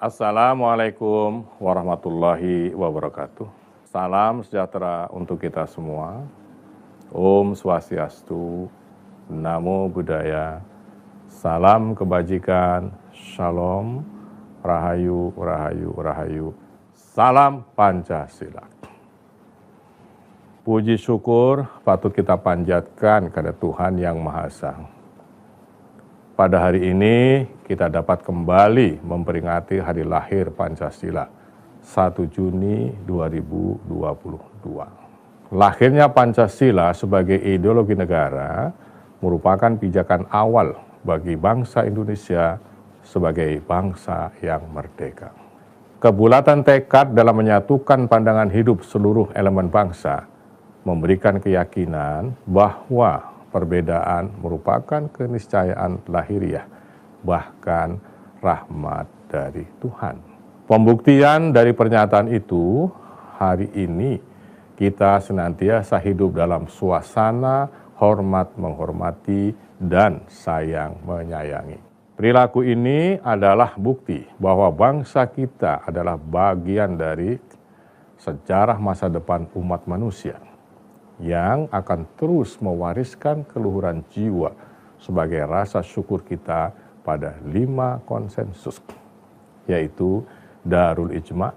Assalamualaikum warahmatullahi wabarakatuh. Salam sejahtera untuk kita semua. Om Swastiastu, Namo Buddhaya, salam kebajikan, Shalom, Rahayu, Rahayu, Rahayu, salam Pancasila. Puji syukur patut kita panjatkan kepada Tuhan Yang Maha Esa. Pada hari ini kita dapat kembali memperingati Hari Lahir Pancasila 1 Juni 2022. Lahirnya Pancasila sebagai ideologi negara merupakan pijakan awal bagi bangsa Indonesia sebagai bangsa yang merdeka. Kebulatan tekad dalam menyatukan pandangan hidup seluruh elemen bangsa memberikan keyakinan bahwa perbedaan merupakan keniscayaan lahiriah, bahkan rahmat dari Tuhan. Pembuktian dari pernyataan itu, hari ini kita senantiasa hidup dalam suasana hormat menghormati dan sayang menyayangi. Perilaku ini adalah bukti bahwa bangsa kita adalah bagian dari sejarah masa depan umat manusia yang akan terus mewariskan keluhuran jiwa sebagai rasa syukur kita pada 5 konsensus, yaitu Darul Ijma',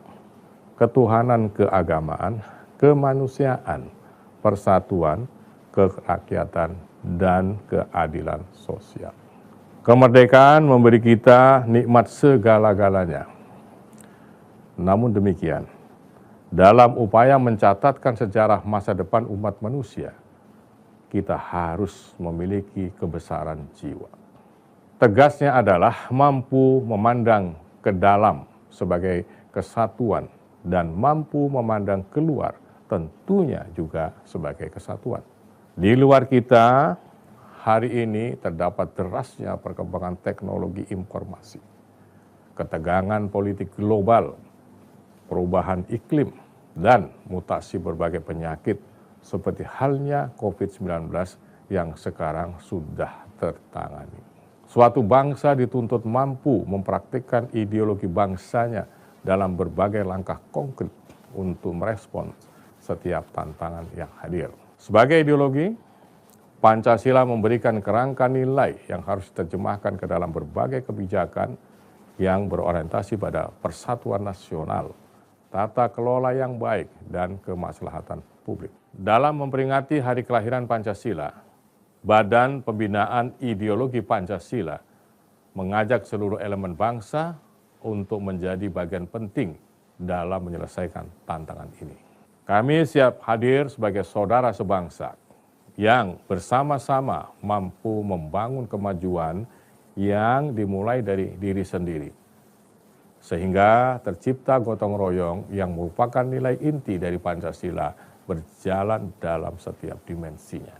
ketuhanan keagamaan, kemanusiaan, persatuan, kerakyatan, dan keadilan sosial. Kemerdekaan memberi kita nikmat segala-galanya. Namun demikian, dalam upaya mencatatkan sejarah masa depan umat manusia, kita harus memiliki kebesaran jiwa. Tegasnya adalah mampu memandang ke dalam sebagai kesatuan dan mampu memandang keluar tentunya juga sebagai kesatuan. Di luar kita, hari ini terdapat derasnya perkembangan teknologi informasi, ketegangan politik global, perubahan iklim, dan mutasi berbagai penyakit seperti halnya COVID-19 yang sekarang sudah tertangani. Suatu bangsa dituntut mampu mempraktikkan ideologi bangsanya dalam berbagai langkah konkret untuk merespons setiap tantangan yang hadir. Sebagai ideologi, Pancasila memberikan kerangka nilai yang harus diterjemahkan ke dalam berbagai kebijakan yang berorientasi pada persatuan nasional, tata kelola yang baik, dan kemaslahatan publik. Dalam memperingati hari kelahiran Pancasila, Badan Pembinaan Ideologi Pancasila mengajak seluruh elemen bangsa untuk menjadi bagian penting dalam menyelesaikan tantangan ini. Kami siap hadir sebagai saudara sebangsa yang bersama-sama mampu membangun kemajuan yang dimulai dari diri sendiri, sehingga tercipta gotong royong yang merupakan nilai inti dari Pancasila berjalan dalam setiap dimensinya.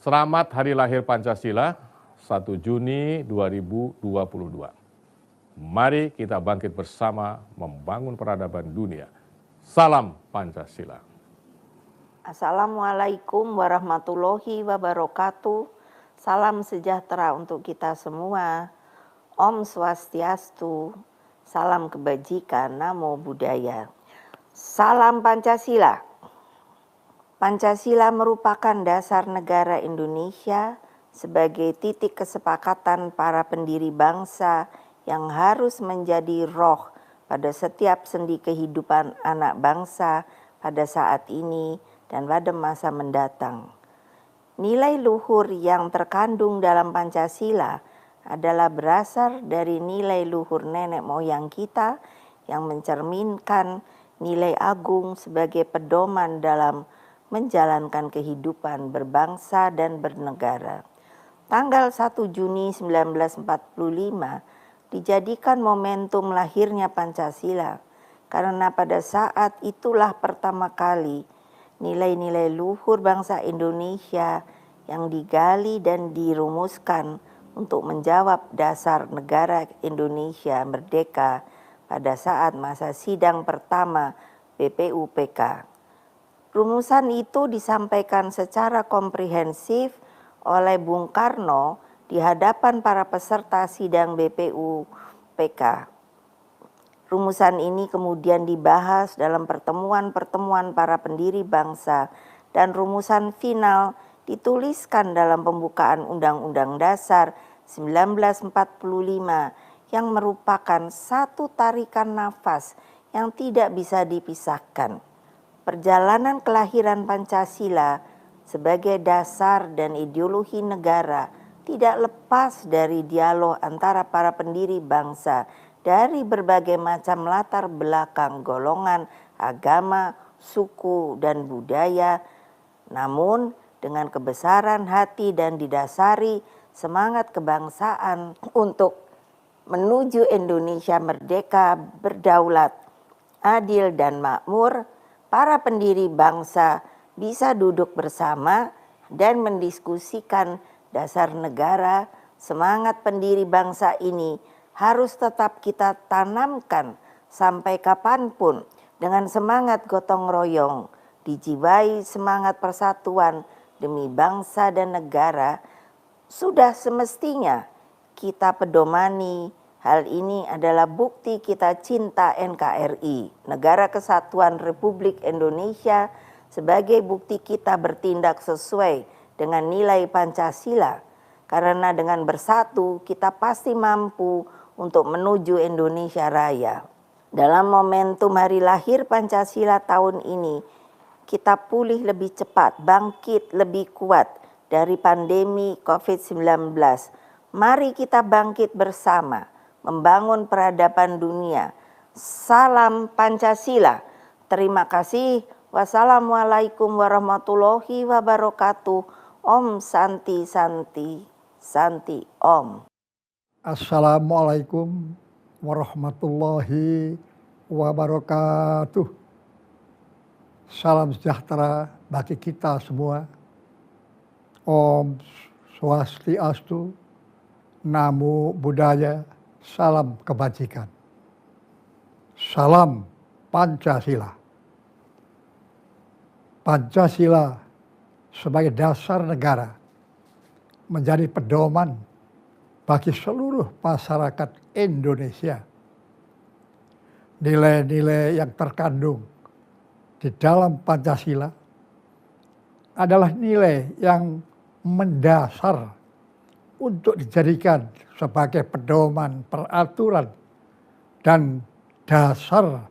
Selamat Hari Lahir Pancasila, 1 Juni 2022. Mari kita bangkit bersama membangun peradaban dunia. Salam Pancasila. Assalamualaikum warahmatullahi wabarakatuh. Salam sejahtera untuk kita semua. Om Swastiastu. Salam kebajikan, Namo Buddhaya. Salam Pancasila. Pancasila merupakan dasar negara Indonesia sebagai titik kesepakatan para pendiri bangsa yang harus menjadi roh pada setiap sendi kehidupan anak bangsa pada saat ini dan pada masa mendatang. Nilai luhur yang terkandung dalam Pancasila adalah berasal dari nilai luhur nenek moyang kita yang mencerminkan nilai agung sebagai pedoman dalam menjalankan kehidupan berbangsa dan bernegara. Tanggal 1 Juni 1945 dijadikan momentum lahirnya Pancasila, karena pada saat itulah pertama kali nilai-nilai luhur bangsa Indonesia yang digali dan dirumuskan untuk menjawab dasar negara Indonesia merdeka pada saat masa sidang pertama BPUPK. Rumusan itu disampaikan secara komprehensif oleh Bung Karno di hadapan para peserta sidang BPUPK. Rumusan ini kemudian dibahas dalam pertemuan-pertemuan para pendiri bangsa dan rumusan final dituliskan dalam pembukaan Undang-Undang Dasar 1945 yang merupakan satu tarikan nafas yang tidak bisa dipisahkan. Perjalanan kelahiran Pancasila sebagai dasar dan ideologi negara tidak lepas dari dialog antara para pendiri bangsa dari berbagai macam latar belakang, golongan, agama, suku, dan budaya, namun dengan kebesaran hati dan didasari semangat kebangsaan untuk menuju Indonesia merdeka, berdaulat, adil, dan makmur, para pendiri bangsa bisa duduk bersama dan mendiskusikan dasar negara. Semangat pendiri bangsa ini harus tetap kita tanamkan sampai kapanpun dengan semangat gotong royong, dijiwai semangat persatuan demi bangsa dan negara. Sudah semestinya kita pedomani hal ini adalah bukti kita cinta NKRI, Negara Kesatuan Republik Indonesia, sebagai bukti kita bertindak sesuai dengan nilai Pancasila. Karena dengan bersatu kita pasti mampu untuk menuju Indonesia Raya. Dalam momentum hari lahir Pancasila tahun ini, kita pulih lebih cepat, bangkit lebih kuat dari pandemi COVID-19. Mari kita bangkit bersama, membangun peradaban dunia. Salam Pancasila. Terima kasih. Wassalamualaikum warahmatullahi wabarakatuh. Om Santi Santi Santi Om. Assalamualaikum warahmatullahi wabarakatuh. Salam sejahtera bagi kita semua. Om Swastiastu, Namo Buddhaya, salam kebajikan. Salam Pancasila. Pancasila sebagai dasar negara menjadi pedoman bagi seluruh masyarakat Indonesia. Nilai-nilai yang terkandung di dalam Pancasila adalah nilai yang mendasar untuk dijadikan sebagai pedoman peraturan dan dasar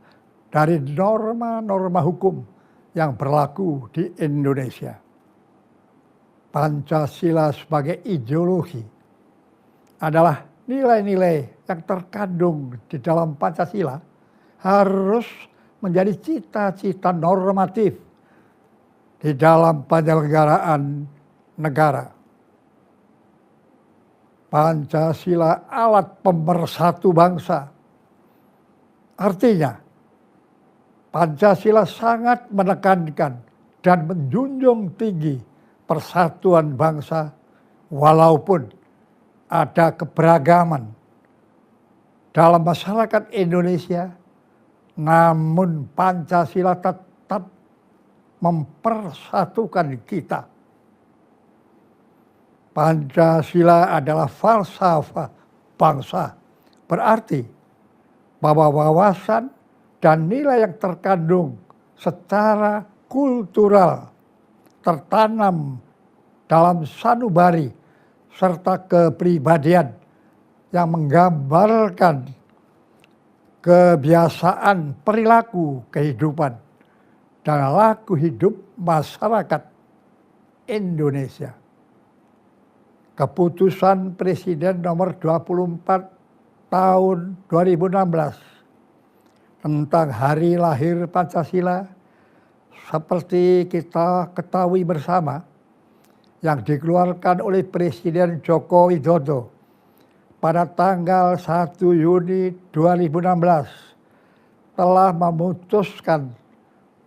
dari norma-norma hukum yang berlaku di Indonesia. Pancasila sebagai ideologi adalah nilai-nilai yang terkandung di dalam Pancasila harus menjadi cita-cita normatif di dalam penyelenggaraan negara. Pancasila alat pemersatu bangsa. Artinya, Pancasila sangat menekankan dan menjunjung tinggi persatuan bangsa walaupun ada keberagaman dalam masyarakat Indonesia, namun Pancasila tetap mempersatukan kita. Pancasila adalah falsafah bangsa, berarti bahwa wawasan dan nilai yang terkandung secara kultural tertanam dalam sanubari serta kepribadian yang menggambarkan kebiasaan perilaku kehidupan dan laku hidup masyarakat Indonesia. Keputusan Presiden nomor 24 tahun 2016 tentang hari lahir Pancasila seperti kita ketahui bersama yang dikeluarkan oleh Presiden Joko Widodo pada tanggal 1 Juni 2016 telah memutuskan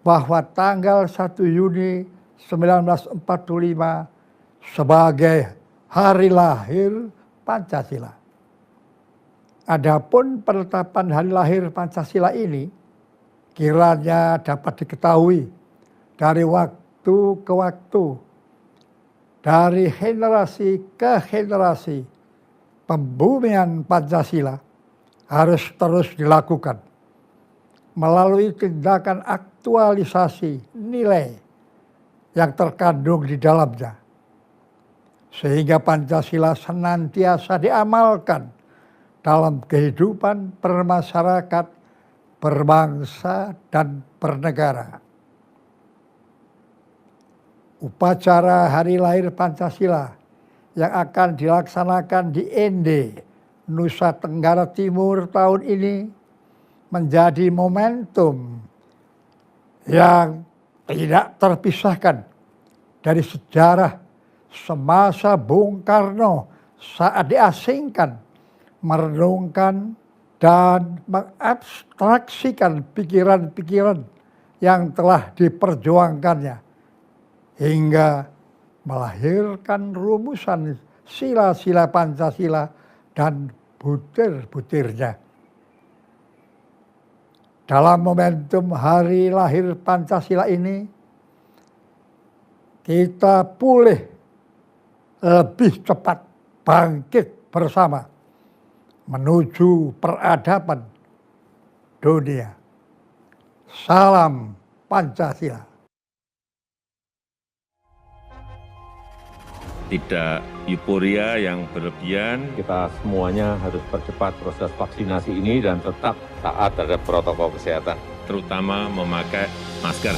bahwa tanggal 1 Juni 1945 sebagai hari lahir Pancasila. Adapun penetapan hari lahir Pancasila ini kiranya dapat diketahui dari waktu ke waktu, dari generasi ke generasi. Pembumian Pancasila harus terus dilakukan melalui tindakan aktualisasi nilai yang terkandung di dalamnya, sehingga Pancasila senantiasa diamalkan dalam kehidupan bermasyarakat, berbangsa, dan bernegara. Upacara hari lahir Pancasila yang akan dilaksanakan di Ende, Nusa Tenggara Timur tahun ini menjadi momentum yang tidak terpisahkan dari sejarah semasa Bung Karno saat diasingkan, merenungkan dan mengabstraksikan pikiran-pikiran yang telah diperjuangkannya hingga melahirkan rumusan sila-sila Pancasila dan butir-butirnya. Dalam momentum hari lahir Pancasila ini, kita pulih lebih cepat bangkit bersama menuju peradaban dunia. Salam Pancasila. Tidak euforia yang berlebihan. Kita semuanya harus percepat proses vaksinasi ini dan tetap taat terhadap protokol kesehatan. Terutama memakai masker.